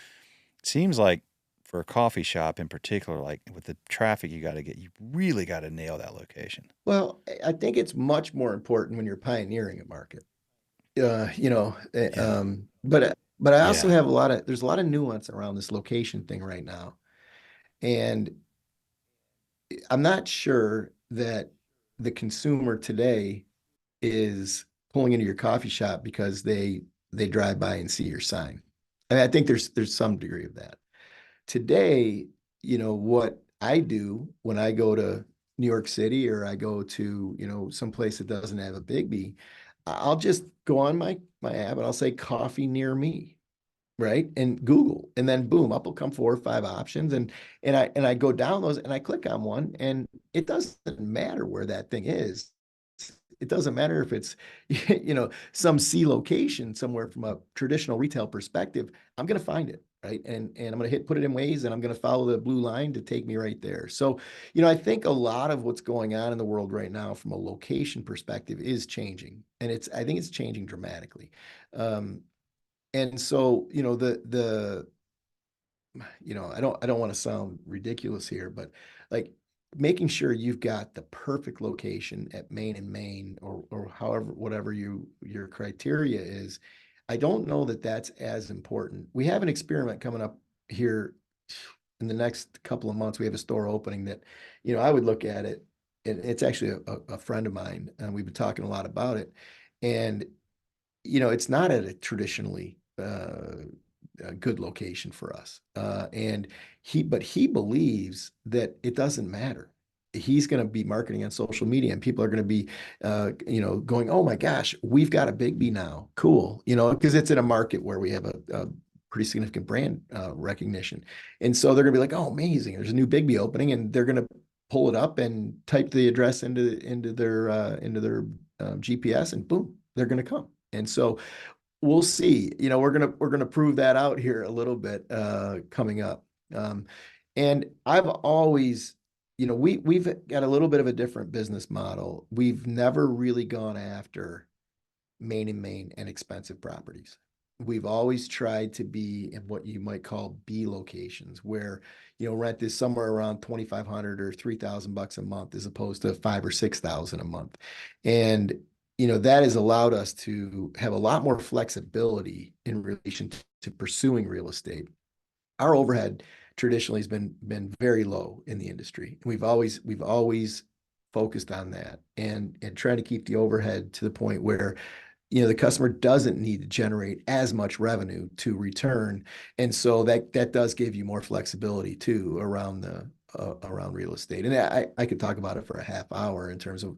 it seems like for a coffee shop in particular, like with the traffic you got to get, you really got to nail that location. Well, I think it's much more important when you're pioneering a market. Yeah. But I also Yeah. have there's a lot of nuance around this location thing right now. And I'm not sure that the consumer today is pulling into your coffee shop because they drive by and see your sign. I mean, I think there's some degree of that. Today, what I do when I go to New York City or I go to, some place that doesn't have a BIGGBY, I'll just go on my app and I'll say coffee near me. right? And Google, and then boom, up will come 4 or 5 options, and I go down those and I click on one, and it doesn't matter where that thing is. It doesn't matter if it's some C location somewhere from a traditional retail perspective. I'm going to find it, right? And I'm going to hit put it in Waze, and I'm going to follow the blue line to take me right there. So, I think a lot of what's going on in the world right now from a location perspective is changing, and I think it's changing dramatically. Um, and so, I don't want to sound ridiculous here, but like making sure you've got the perfect location at Main and Main, or however, whatever your criteria is. I don't know that that's as important. We have an experiment coming up here in the next couple of months. We have a store opening that, I would look at it, and it's actually a friend of mine, and we've been talking a lot about it. And it's not at a traditionally a good location for us. But he believes that it doesn't matter. He's going to be marketing on social media, and people are going to be, going, "Oh my gosh, we've got a BIGGBY now. Cool." Because it's in a market where we have a pretty significant brand recognition. And so they're going to be like, "Oh, amazing. There's a new BIGGBY opening." And they're going to pull it up and type the address into their GPS, and boom, they're going to come. And so we'll see. We're gonna prove that out here a little bit coming up. And I've always, we've got a little bit of a different business model. We've never really gone after Main and Main and expensive properties. We've always tried to be in what you might call B locations, where rent is somewhere around 2,500 or 3,000 bucks a month, as opposed to 5 or 6,000 a month. And that has allowed us to have a lot more flexibility in relation to pursuing real estate. Our overhead traditionally has been very low in the industry. We've always focused on that, and trying to keep the overhead to the point where the customer doesn't need to generate as much revenue to return. And so that does give you more flexibility too around real estate. And I could talk about it for a half hour in terms of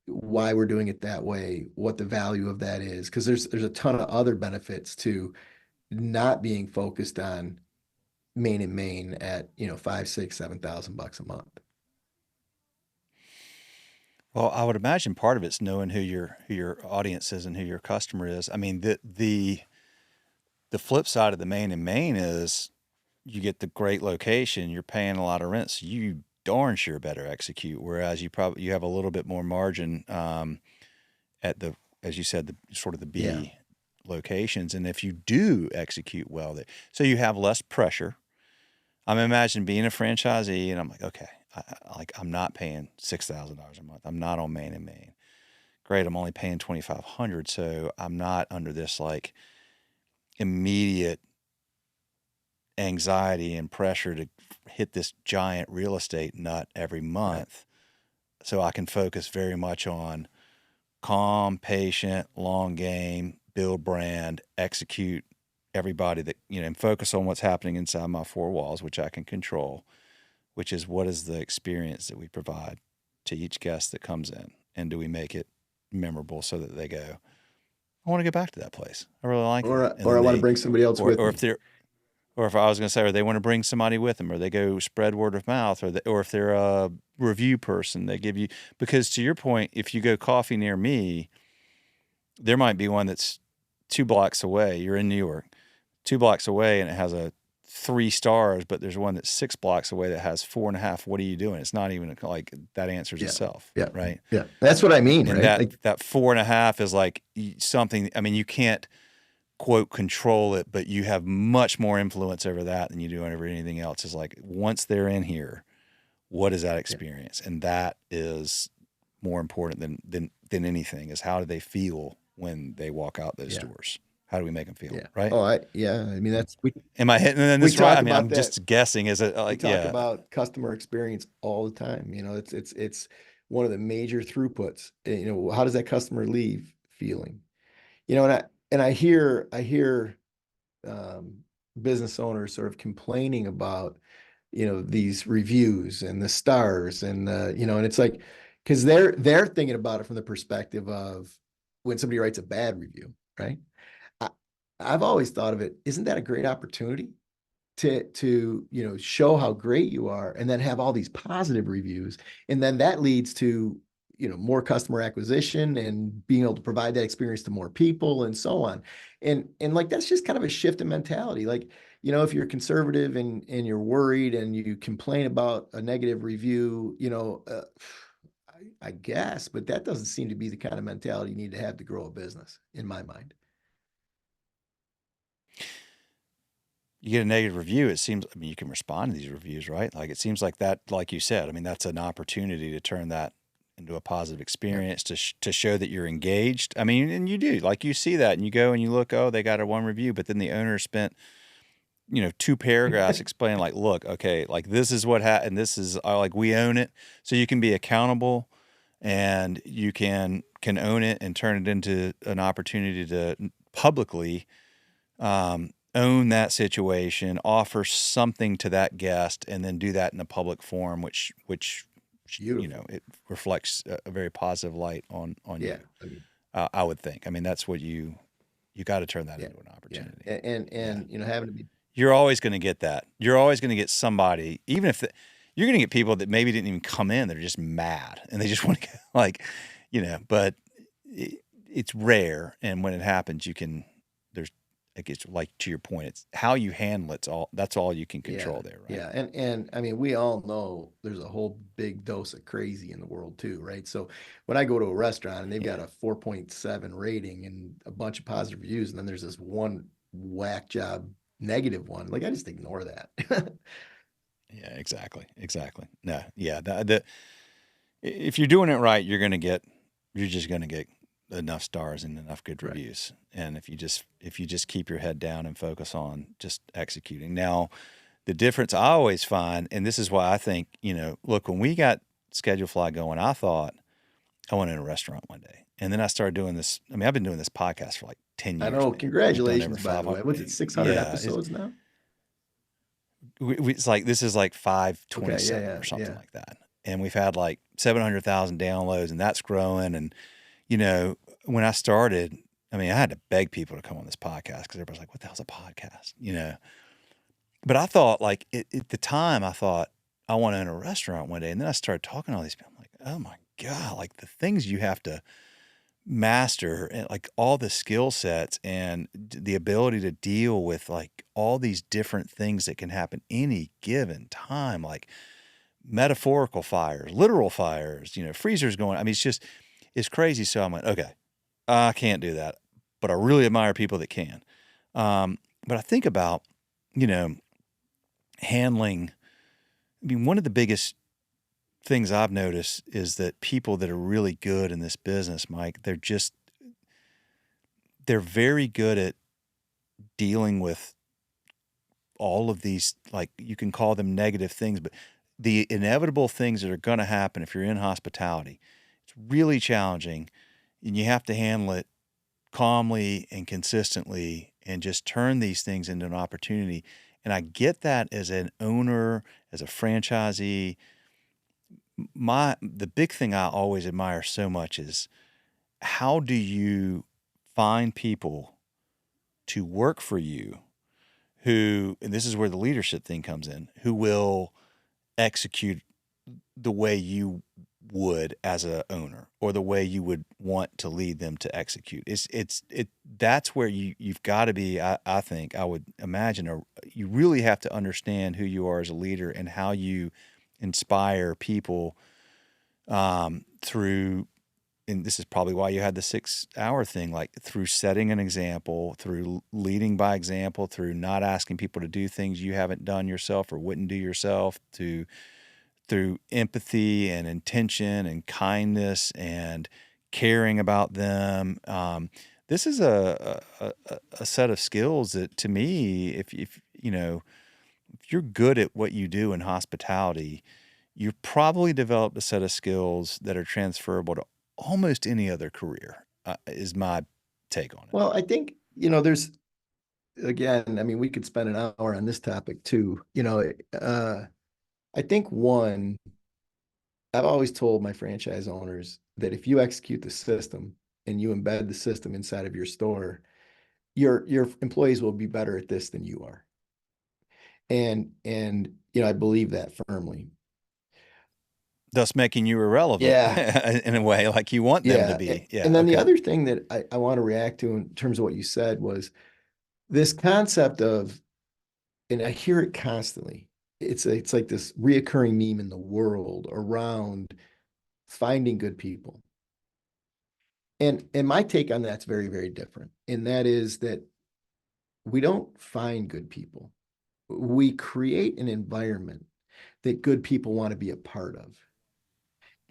why we're doing it that way, what the value of that is, because there's a ton of other benefits to not being focused on Main and Main at 5, 6, 7,000 bucks a month. Well, I would imagine part of it's knowing who your audience is and who your customer is. I mean, the flip side of the Main and Main is you get the great location, you're paying a lot of rent, so you darn sure better execute. Whereas you have a little bit more margin at the, as you said, the sort of the Yeah. B locations, and if you do execute well, so you have less pressure. I'm imagining being a franchisee, and I'm like, okay, I'm not paying $6,000 a month. I'm not on Main and Main. Great, I'm only paying 2,500, so I'm not under this like immediate anxiety and pressure to hit this giant real estate nut every Right. month. So I can focus very much on calm, patient, long game, build brand, execute everybody that, and focus on what's happening inside my four walls, which I can control, which is what is the experience that we provide to each guest that comes in, and do we make it memorable so that they go, I want to go back to that place. I really like that. And Or I then want to bring somebody else with or me. if I was going to say, or they want to bring somebody with them, or they go spread word of mouth, or if they're a review person, they give you, because to your point, if you go coffee near me, there might be one that's 2 blocks away. You're in New York, 2 blocks away, and it has a 3 stars, but there's one that's 6 blocks away that has 4.5. What are you doing? It's not even like that answers Yeah. itself, Yeah. right? Yeah. That's what I mean, And right? that Like, that 4.5 is like something. I mean, you can't quote control it, but you have much more influence over that than you do over anything else. Is like once they're in here, what is that yeah. experience? And that is more important than anything. Is how do they feel when they walk out those Yeah. doors? How do we make them feel? Yeah. Right? Oh, yeah. I mean, that's Am I hitting we this right? talk I mean, about I'm that. just guessing. Is it We like, talk yeah, about customer experience all the time. It's one of the major throughputs. How does that customer leave feeling? And I hear um, business owners sort of complaining about these reviews and the stars, and it's like, because they're thinking about it from the perspective of when somebody writes a bad review, right? I've always thought of it, isn't that a great opportunity to show how great you are and then have all these positive reviews, and then that leads to more customer acquisition and being able to provide that experience to more people and so on. And like that's just kind of a shift in mentality. Like, if you're conservative and you're worried and you complain about a negative review, I guess, but that doesn't seem to be the kind of mentality you need to have to grow a business, in my mind. You get a negative review, it seems, I mean, you can respond to these reviews, right? Like, it seems like that, like you said, I mean, that's an opportunity to turn that into a positive Yeah. experience to show that you're engaged. I mean, and you do, like, you see that and you go and you look, oh, they got a one review, but then the owner spent, two paragraphs explaining, like, look, okay, like, this is what happened, and this is, like, we own it. So you can be accountable and you can own it and turn it into an opportunity to publicly own that situation, offer something to that guest, and then do that in a public forum, which Beautiful. it reflects a very positive light on Yeah. you. I mean, I would think. I mean, that's what you got to turn that yeah. into an Yeah. opportunity. Yeah, And having to be, you're always going to get that. You're always going to get somebody, even if you're going to get people that maybe didn't even come in. They're just mad and they just want to like, But it's rare, and when it happens, you can. There's like it's like to your point. It's how you handle it's all. That's all you can yeah. control there, right? Yeah. And I mean, we all know there's a whole big dose of crazy in the world too, right? So when I go to a restaurant and they've got Yeah, a 4.7 rating and a bunch of positive reviews, and then there's this one whack job negative one, like I just ignore that. yeah, exactly. No, yeah, if you're doing it right, you're just gonna get enough stars and enough good Right. reviews. And if you just keep your head down and focus on just executing. Now, the difference I always find, and this is why I think, look, when we got Schedule Fly going, I thought I went in a restaurant one day. And then I started doing this. I mean, I've been doing this podcast for like 10 I years, know. man. We've done over Congratulations, by the way. 500. What's it, 600 Yeah. episodes now? It's like, this is like Okay. Yeah. 527 Yeah. or something Yeah. like that. And we've had like 700,000 downloads, and that's growing. And, when I started, I mean, I had to beg people to come on this podcast because everybody's like, what the hell's a podcast? But I thought, like, at the time, I thought I want to own a restaurant one day. And then I started talking to all these people. I'm like, oh my God, like the things you have to master, and like all the skill sets and the ability to deal with like all these different things that can happen any given time, like metaphorical fires, literal fires, freezers going. I mean, it's crazy. So I'm like, okay, I can't do that, but I really admire people that can. But I think about, you know, handling. I mean, one of the biggest things I've noticed is that people that are really good in this business, Mike, they're very good at dealing with all of these, like, you can call them negative things, but the inevitable things that are going to happen if you're in hospitality. It's really challenging, and you have to handle it calmly and consistently and just turn these things into an opportunity. And I get that as an owner, as a franchisee. The big thing I always admire so much is, how do you find people to work for you who, and this is where the leadership thing comes in, who will execute the way you would as a owner, or the way you would want to lead them to execute. That's where you've got to be. I think, I would imagine, you really have to understand who you are as a leader and how you inspire people, through, and this is probably why you had the 6 hour thing, like through setting an example, through leading by example, through not asking people to do things you haven't done yourself or wouldn't do yourself, through empathy and intention and kindness and caring about them. This is a set of skills that, to me, if you're good at what you do in hospitality, you've probably developed a set of skills that are transferable to almost any other career, is my take on it. Well, I think, there's, again, I mean, we could spend an hour on this topic too. I think one, I've always told my franchise owners that if you execute the system and you embed the system inside of your store, your employees will be better at this than you are. And I believe that firmly. Thus making you irrelevant Yeah. in a way, like you want them to Yeah. be. Yeah. And then the Okay. other thing that I want to react to in terms of what you said was this concept of, and I hear it constantly. It's like this reoccurring meme in the world around finding good people. And my take on that's very, very different. And that is that we don't find good people. We create an environment that good people want to be a part of.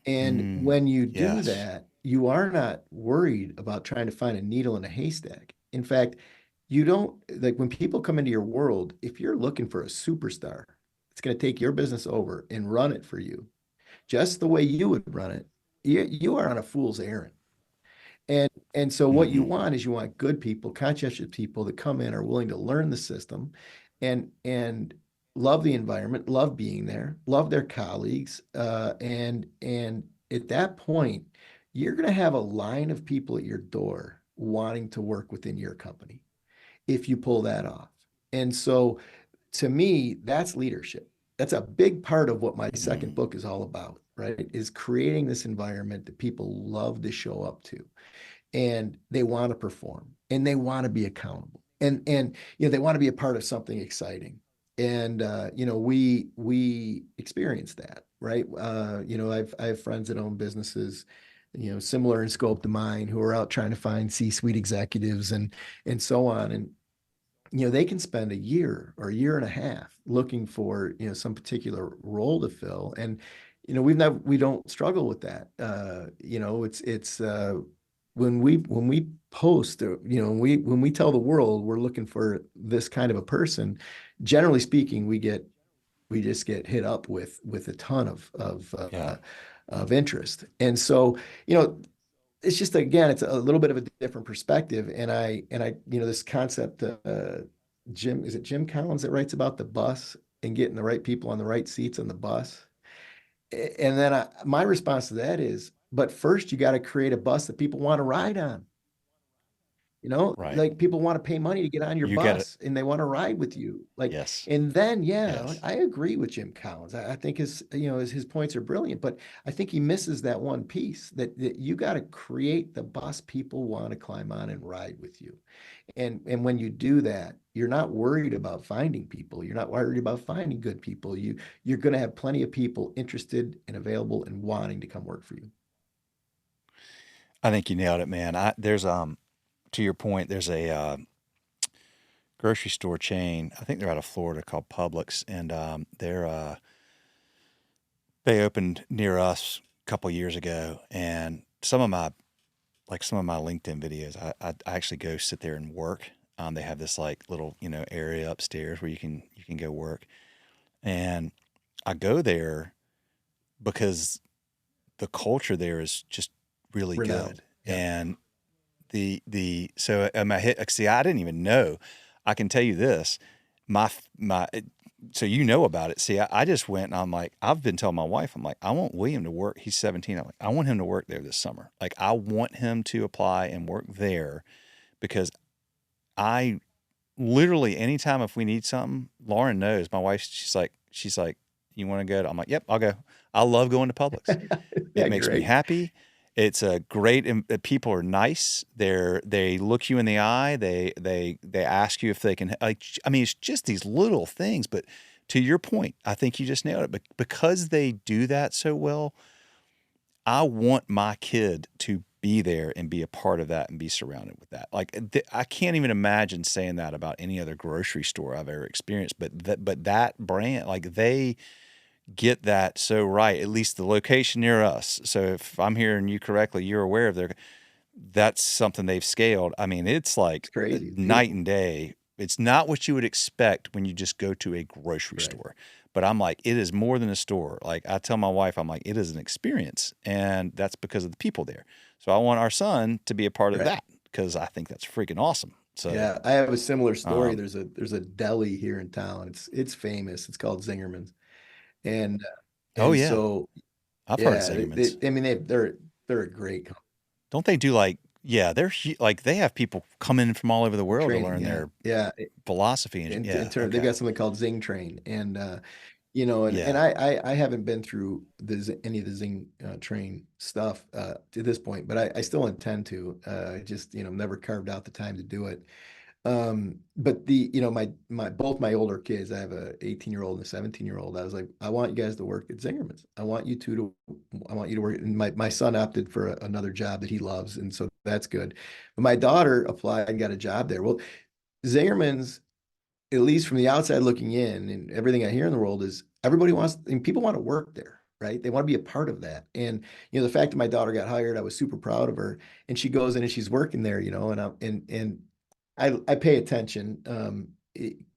And Mm, when you do yes. that, you are not worried about trying to find a needle in a haystack. In fact, you don't like when people come into your world, if you're looking for a superstar, it's going to take your business over and run it for you, just the way you would run it. You are on a fool's errand. And so what you Mm-hmm. want is you want good people, conscientious people that come in, are willing to learn the system and love the environment, love being there, love their colleagues. And at that point, you're going to have a line of people at your door wanting to work within your company if you pull that off. And so to me, that's leadership. That's a big part of what my second Mm. book is all about, right? Is creating this environment that people love to show up to, and they want to perform and they want to be accountable, and they want to be a part of something exciting. And we experience that, right? I have friends that own businesses, similar in scope to mine, who are out trying to find C-suite executives and so on. And they can spend a year or a year and a half looking for, some particular role to fill. And, we don't struggle with that. It's when we post, when we tell the world we're looking for this kind of a person, generally speaking, we just get hit up with a ton Yeah. of interest. And so, you know, it's just, again, it's a little bit of a different perspective. And I this concept, is it Jim Collins that writes about the bus and getting the right people on the right seats on the bus? And then my response to that is, but first you got to create a bus that people want to ride on. Right. Like people want to pay money to get on your You get it. bus and they want to ride with you. Like, Yes. and then, yeah, like, Yes. I agree with Jim Collins. I think his points are brilliant, but I think he misses that one piece that you got to create the bus people want to climb on and ride with you. And when you do that, you're not worried about finding people. You're not worried about finding good people. You're going to have plenty of people interested and available and wanting to come work for you. I think you nailed it, man. There's to your point, there's a grocery store chain. I think they're out of Florida called Publix, and they opened near us a couple years ago. And some of my LinkedIn videos, I actually go sit there and work. They have this like little area upstairs where you can go work, and I go there because the culture there is just really Renowned. good. Yeah. And so am I hit? See, I didn't even know. I can tell you this, my so about it. See, I just went and I'm like, I've been telling my wife, I'm like, I want William to work. He's 17. I'm like, I want him to work there this summer. Like, I want him to apply and work there because I literally anytime if we need something, Lauren knows. My wife, she's like, you want to go? I'm like, yep, I'll go. I love going to Publix. It Yeah, makes me great. happy. It's a great. People are nice. They look you in the eye. They ask you if they can. Like, I mean, it's just these little things. But to your point, I think you just nailed it. But because they do that so well, I want my kid to be there and be a part of that and be surrounded with that. Like I can't even imagine saying that about any other grocery store I've ever experienced. But that brand, like they get that so right, at least the location near us. So if I'm hearing you correctly, you're aware of that's something they've scaled. I mean, it's It's like crazy. It's night beautiful. and day. It's not what you would expect when you just go to a grocery Right. store. But I'm like, it is more than a store. Like I tell my wife, I'm like, it is an experience. And that's because of the people there. So I want our son to be a part of Right. that because I think that's freaking awesome. So, Yeah, I have a similar story. um, There's a deli here in town. It's famous. It's called Zingerman's. And oh and yeah, so I've heard of yeah, Zingerman's. I mean they're a great company. Don't they do like Yeah, they're like they have people come in from all over the world to Training. learn Yeah. their Yeah. philosophy. And In yeah, turn, they've okay, got something called Zing Train, and and yeah. I haven't been through any of the Zing Train stuff to this point, but I still intend to. Just never carved out the time to do it. But my both my older kids, I have a 18-year-old and a 17-year-old. I was like, I want you guys to work at Zingerman's. I want you to work. And my son opted for another job that he loves, and so that's good. But my daughter applied and got a job there. Well, Zingerman's, at least from the outside looking in, and everything I hear in the world is everybody wants, and people want to work there, right? They want to be a part of that. And the fact that my daughter got hired, I was super proud of her. And she goes in and she's working there, and I pay attention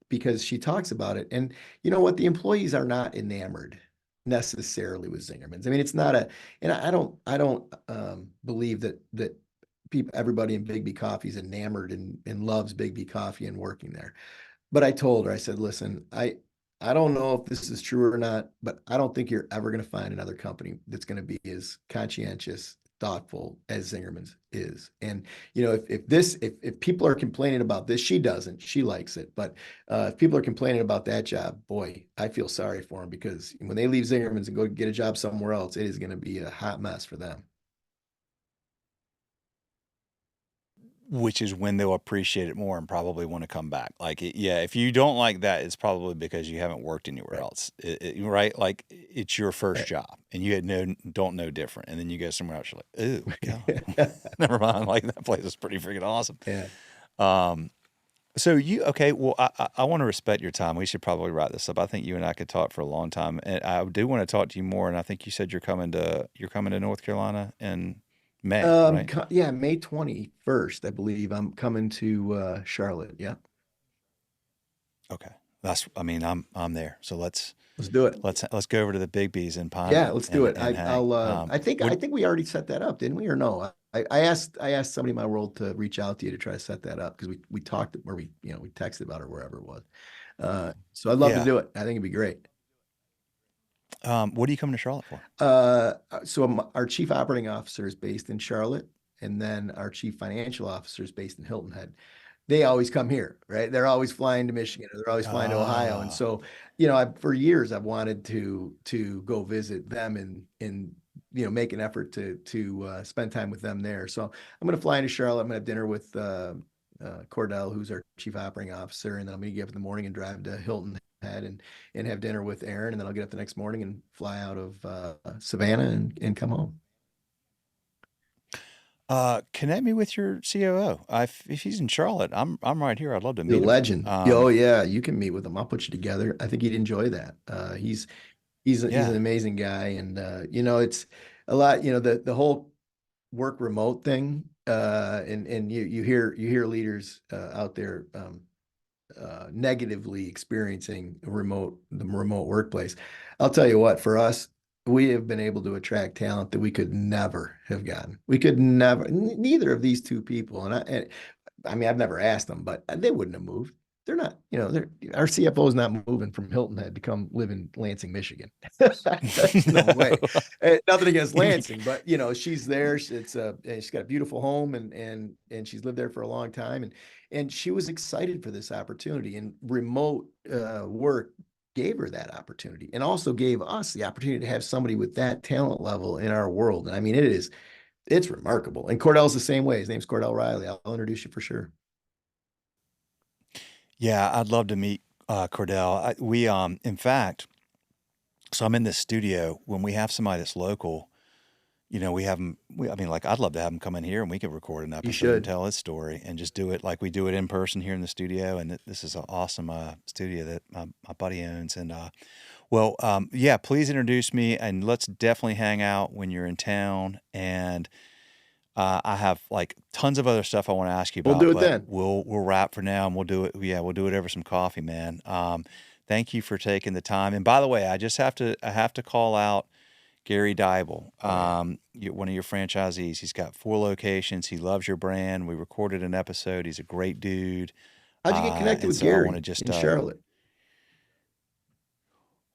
because she talks about it. And you know what? The employees are not enamored necessarily with Zingerman's. I mean, it's not a, and I don't believe that people, everybody in Big B Coffee is enamored and loves Big B Coffee and working there. But I told her, I said, listen, I don't know if this is true or not, but I don't think you're ever going to find another company that's going to be as conscientious, thoughtful as Zingerman's is. And if people are complaining about this, she doesn't. She likes it. But if people are complaining about that job, boy, I feel sorry for them, because when they leave Zingerman's and go get a job somewhere else, it is going to be a hot mess for them. Which is when they'll appreciate it more and probably want to come back. Like, yeah, if you don't like that, it's probably because you haven't worked anywhere Right. else, right? Like, it's your first Right. job, and you don't know different, and then you go somewhere else, you're like, oh god, never mind. Like, that place is pretty freaking awesome. Yeah. Um, so okay? Well, I want to respect your time. We should probably wrap this up. I think you and I could talk for a long time, and I do want to talk to you more. And I think you said you're coming to North Carolina in May, right? Yeah, May 21st, I believe. I'm coming to Charlotte. Yeah. Okay. I mean, I'm there. So let's Let's do it. let's go over to the Big B's in Yeah, Pineville let's do and it. and hang. I Would think we already set that up, didn't we? Or no? I asked somebody in my world to reach out to you to try to set that up, because we talked, or we texted about it, wherever it was. So I'd love to yeah. do it. I think it'd be great. What are you coming to Charlotte for? Our chief operating officer is based in Charlotte, and then our chief financial officer is based in Hilton Head. They always come here, right? They're always flying to Michigan, or they're always flying to Ohio. And Ah, so, for years I've wanted to go visit them, and make an effort to spend time with them there. So I'm going to fly into Charlotte. I'm going to have dinner with Cordell, who's our chief operating officer, and then I'm going to get up in the morning and drive to Hilton Head and have dinner with Aaron, and then I'll get up the next morning and fly out of Savannah and come home. connect me with your COO. If he's in Charlotte, I'm right here. I'd love to The meet him. legend. Oh yeah, you can meet with him. I'll put you together. I think he'd enjoy that. He's an Yeah. amazing guy, and it's a lot. The whole work remote thing, and you hear leaders out there negatively experiencing the remote workplace. I'll tell you what, for us, we have been able to attract talent that we could never have gotten. We could never, neither of these two people, I mean, I've never asked them, but they wouldn't have moved. They're not, our CFO is not moving from Hilton Head to come live in Lansing, Michigan. There's no way. No. Nothing against Lansing, but she's there. She's got a beautiful home, and she's lived there for a long time, and she was excited for this opportunity. And remote work gave her that opportunity, and also gave us the opportunity to have somebody with that talent level in our world. And I mean, it's remarkable. And Cordell's the same way. His name's Cordell Riley. I'll introduce you for sure. Yeah, I'd love to meet Cordell. In fact, so I'm in this studio. When we have somebody that's local, we have them. I mean, like, I'd love to have him come in here and we could record an You episode and should. tell his story and just do it like we do it in person here in the studio. And this is an awesome studio that my buddy owns. And yeah, please introduce me, and let's definitely hang out when you're in town. And I have like tons of other stuff I want to ask you We'll about, do it but then. we'll wrap for now, and we'll do it. Yeah, we'll do it over some coffee, man. Thank you for taking the time. And by the way, I have to call out Gary Dybel, Oh yeah. one of your franchisees. He's got 4 locations. He loves your brand. We recorded an episode. He's a great dude. How'd you get connected And with so I want to Gary just in Charlotte?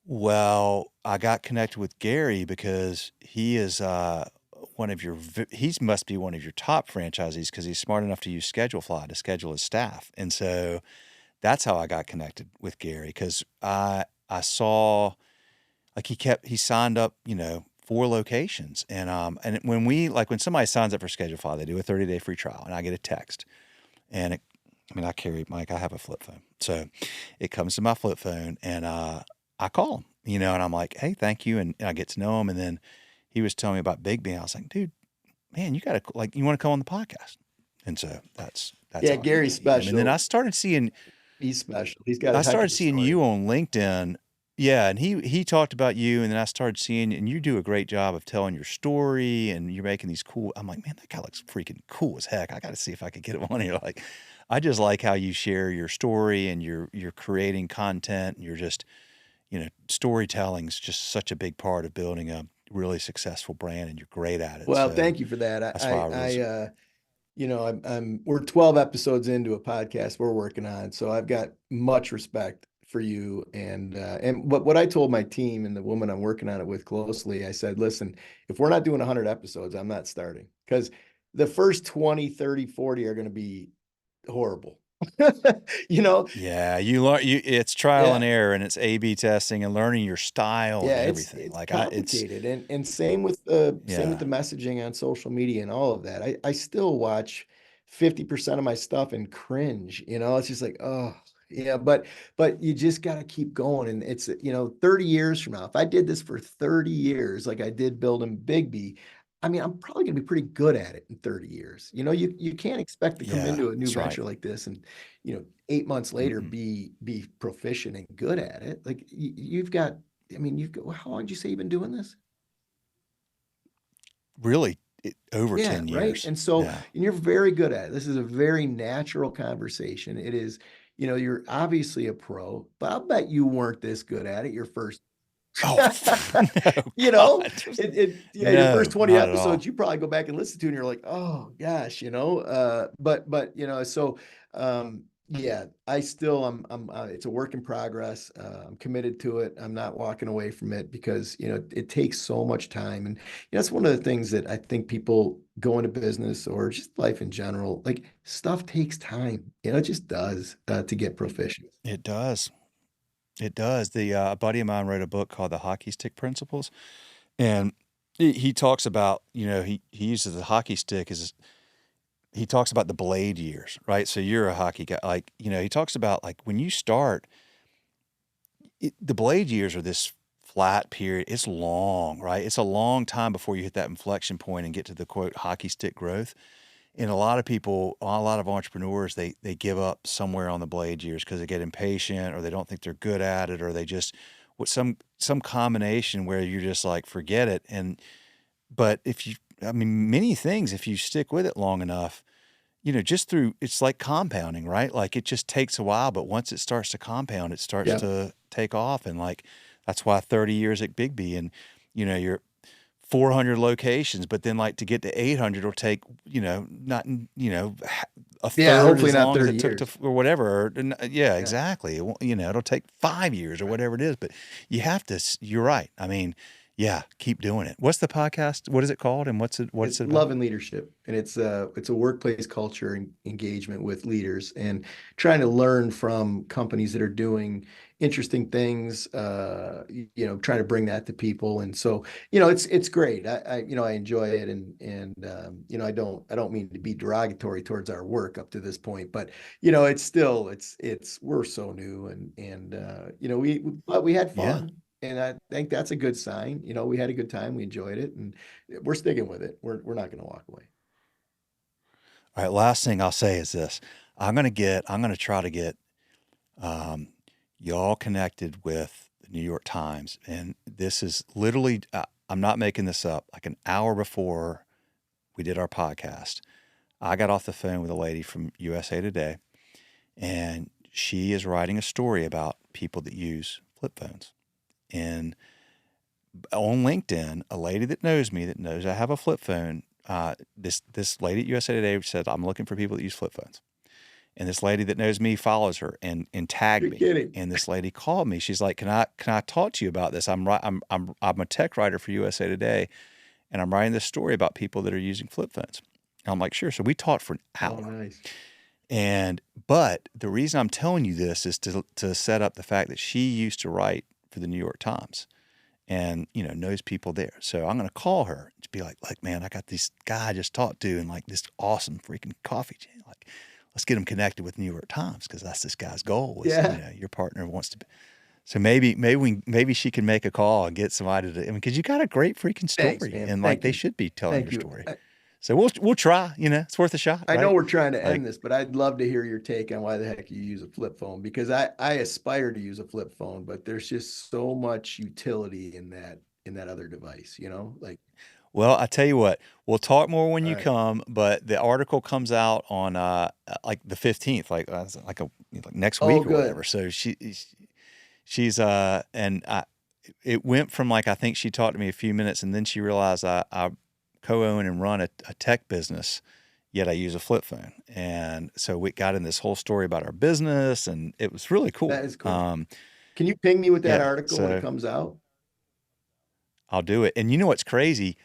well, I got connected with Gary because he is he must be one of your top franchisees because he's smart enough to use Schedulefly to schedule his staff. And so that's how I got connected with Gary, because I saw, like, he signed up, 4 locations. And when somebody signs up for Schedulefly, they do a 30-day free trial, and I get a text. And I have a flip phone. So it comes to my flip phone, and I call him, and I'm like, hey, thank you. And I get to know him. And then he was telling me about BIGGBY. And I was like, dude, man, you want to come on the podcast? And so that's Yeah, how I Gary's met him. And then special. He's special. He's got a I heck started of a seeing story. you on LinkedIn. Yeah, and he talked about you, and then I started seeing, and you do a great job of telling your story, and you're making these cool. I'm like, man, that guy looks freaking cool as heck. I got to see if I could get him on here. Like, I just like how you share your story, and you're creating content, and you're just, storytelling's just such a big part of building a really successful brand, and you're great at it. Well, So thank you for that. that's why I really, we're 12 episodes into a podcast we're working on, so I've got much respect for you. And what I told my team and the woman I'm working on it with closely, I said, listen, if we're not doing 100 episodes, I'm not starting, because the first 20, 30, 40 are going to be horrible. you know, yeah, you learn. It's trial and yeah. error, and it's A/B testing and learning your style and Yeah, everything. it's It's complicated, and same with the yeah. messaging on social media and all of that. I still watch 50% of my stuff and cringe. It's just like, oh yeah, but you just got to keep going. And it's 30 years from now, if I did this for 30 years, like I did building BIGGBY, I mean, I'm probably gonna be pretty good at it in 30 years. You can't expect to come Yeah, into a new that's right. venture like this and 8 months later Mm-mm. be proficient and good at it. Like you've got, I mean, how long did you say you've been doing this? Really, over Yeah, 10 right. years. And Yeah. you're very good at it. This is a very natural conversation. It is, you're obviously a pro, but I'll bet you weren't this good at it your first. Oh, no, you know, God. yeah, your first No, 20 not at episodes, all. you probably go back and listen to and you're like, oh gosh, but so yeah, I still it's a work in progress. I'm committed to it. I'm not walking away from it because it takes so much time. And that's one of the things that I think people go into business or just life in general, like stuff takes time. It just does, to get proficient. It does. It does. A buddy of mine wrote a book called The Hockey Stick Principles, and he talks about, he uses the hockey stick as, he talks about the blade years, right? So you're a hockey guy, like, he talks about, like, when you start, the blade years are this flat period. It's long, right? It's a long time before you hit that inflection point and get to the quote hockey stick growth. And a lot of people, a lot of entrepreneurs, they give up somewhere on the blade years because they get impatient, or they don't think they're good at it, or they just, with some combination where you're just like, forget it. But many things, if you stick with it long enough, just through, it's like compounding, right? Like, it just takes a while, but once it starts to compound, it starts Yeah. to take off. And, like, that's why 30 years at BIGGBY, and, you're 400 locations, but then, like, to get to 800 will take, not, a Yeah. third Hopefully as not long as 30 it took to, years. or whatever. Yeah, Yeah. exactly. It'll take 5 years or whatever it is, but you have to, you're right. I mean, yeah, keep doing it. What's the podcast? What is it called? And what's It's it about? love and leadership, and it's a workplace culture and engagement with leaders, and trying to learn from companies that are doing interesting things. Trying to bring that to people, and so it's great. I enjoy it, and I don't mean to be derogatory towards our work up to this point, but it's still it's we're so new, and we had Yeah. fun. And I think that's a good sign. We had a good time. We enjoyed it, and we're sticking with it. We're not going to walk away. All right. Last thing I'll say is this. I'm going to try to get, um, y'all connected with the New York Times. And this is literally, I'm not making this up, like an hour before we did our podcast, I got off the phone with a lady from USA Today, and she is writing a story about people that use flip phones. And on LinkedIn, a lady that knows me, that knows I have a flip phone, this lady at USA Today said, I'm looking for people that use flip phones. And this lady that knows me follows her and tagged You're me. kidding. And this lady called me. She's like, "Can I talk to you about this? I'm a tech writer for USA Today, and I'm writing this story about people that are using flip phones. And I'm like, sure. So we talked for an Oh, hour. nice. But the reason I'm telling you this is to set up the fact that she used to write for the New York Times and, knows people there. So I'm going to call her to be like, man, I got this guy I just talked to and like this awesome freaking coffee chain. Like, let's get him connected with New York Times because that's this guy's goal is, Yeah. your partner wants to be. So maybe she can make a call and get somebody to, because you got a great freaking Thanks, story man. and like Thank they you. should be telling your Thank you. story. So we'll try, it's worth a shot, I know right? we're trying to Like, end this, but I'd love to hear your take on why the heck you use a flip phone, because I aspire to use a flip phone, but there's just so much utility in that other device, like, well, I tell you what, we'll talk more when all you right. come, but the article comes out on like the 15th, like next Oh, week or good. whatever. So she's and it went from like I think she talked to me a few minutes and then she realized I co-own and run a tech business, yet I use a flip phone. And so we got in this whole story about our business and it was really That cool. is cool. Can you ping me with that Yeah, article when it so comes out? I'll do it. And you know what's crazy?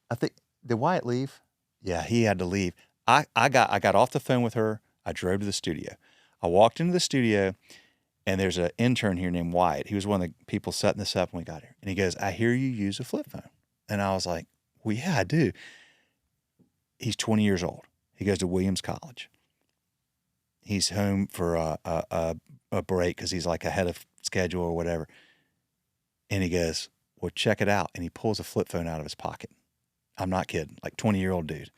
I think did Wyatt leave? Yeah, he had to leave. I got off the phone with her. I drove to the studio. I walked into the studio and there's an intern here named Wyatt. He was one of the people setting this up when we got here. And he goes, I hear you use a flip phone. And I was like, well, yeah, I do. He's 20 years old. He goes to Williams College. He's home for a break because he's like ahead of schedule or whatever. And he goes, well, check it out. And he pulls a flip phone out of his pocket. I'm not kidding. Like 20-year-old dude.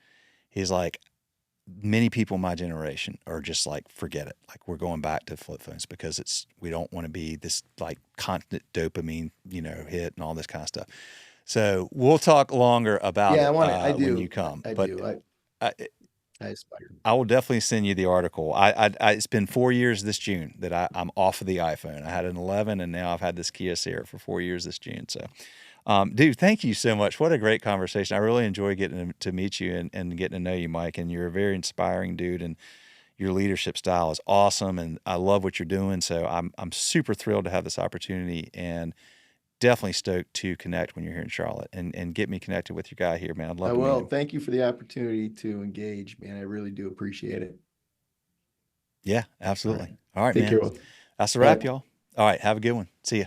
He's like, many people in my generation are just like, forget it. Like we're going back to flip phones because we don't want to be this like constant dopamine, hit and all this kind of stuff. So we'll talk longer about Yeah, I it want to. I when you do. come. I But do. I, I aspire. I will definitely send you the article. It's been 4 years this June that I'm off of the iPhone. I had an 11 and now I've had this Kia Ceira for 4 years this June. So, dude, thank you so much. What a great conversation. I really enjoy getting to meet you and getting to know you, Mike. And you're a very inspiring dude and your leadership style is awesome. And I love what you're doing. So I'm super thrilled to have this opportunity and definitely stoked to connect when you're here in Charlotte and get me connected with your guy here, man. I'd I love to meet will. him. Thank you for the opportunity to engage, man. I really do appreciate it. Yeah, All right. absolutely. All right, Take man. care. Will. That's a Bye. wrap, y'all. All right. Have a good one. See ya.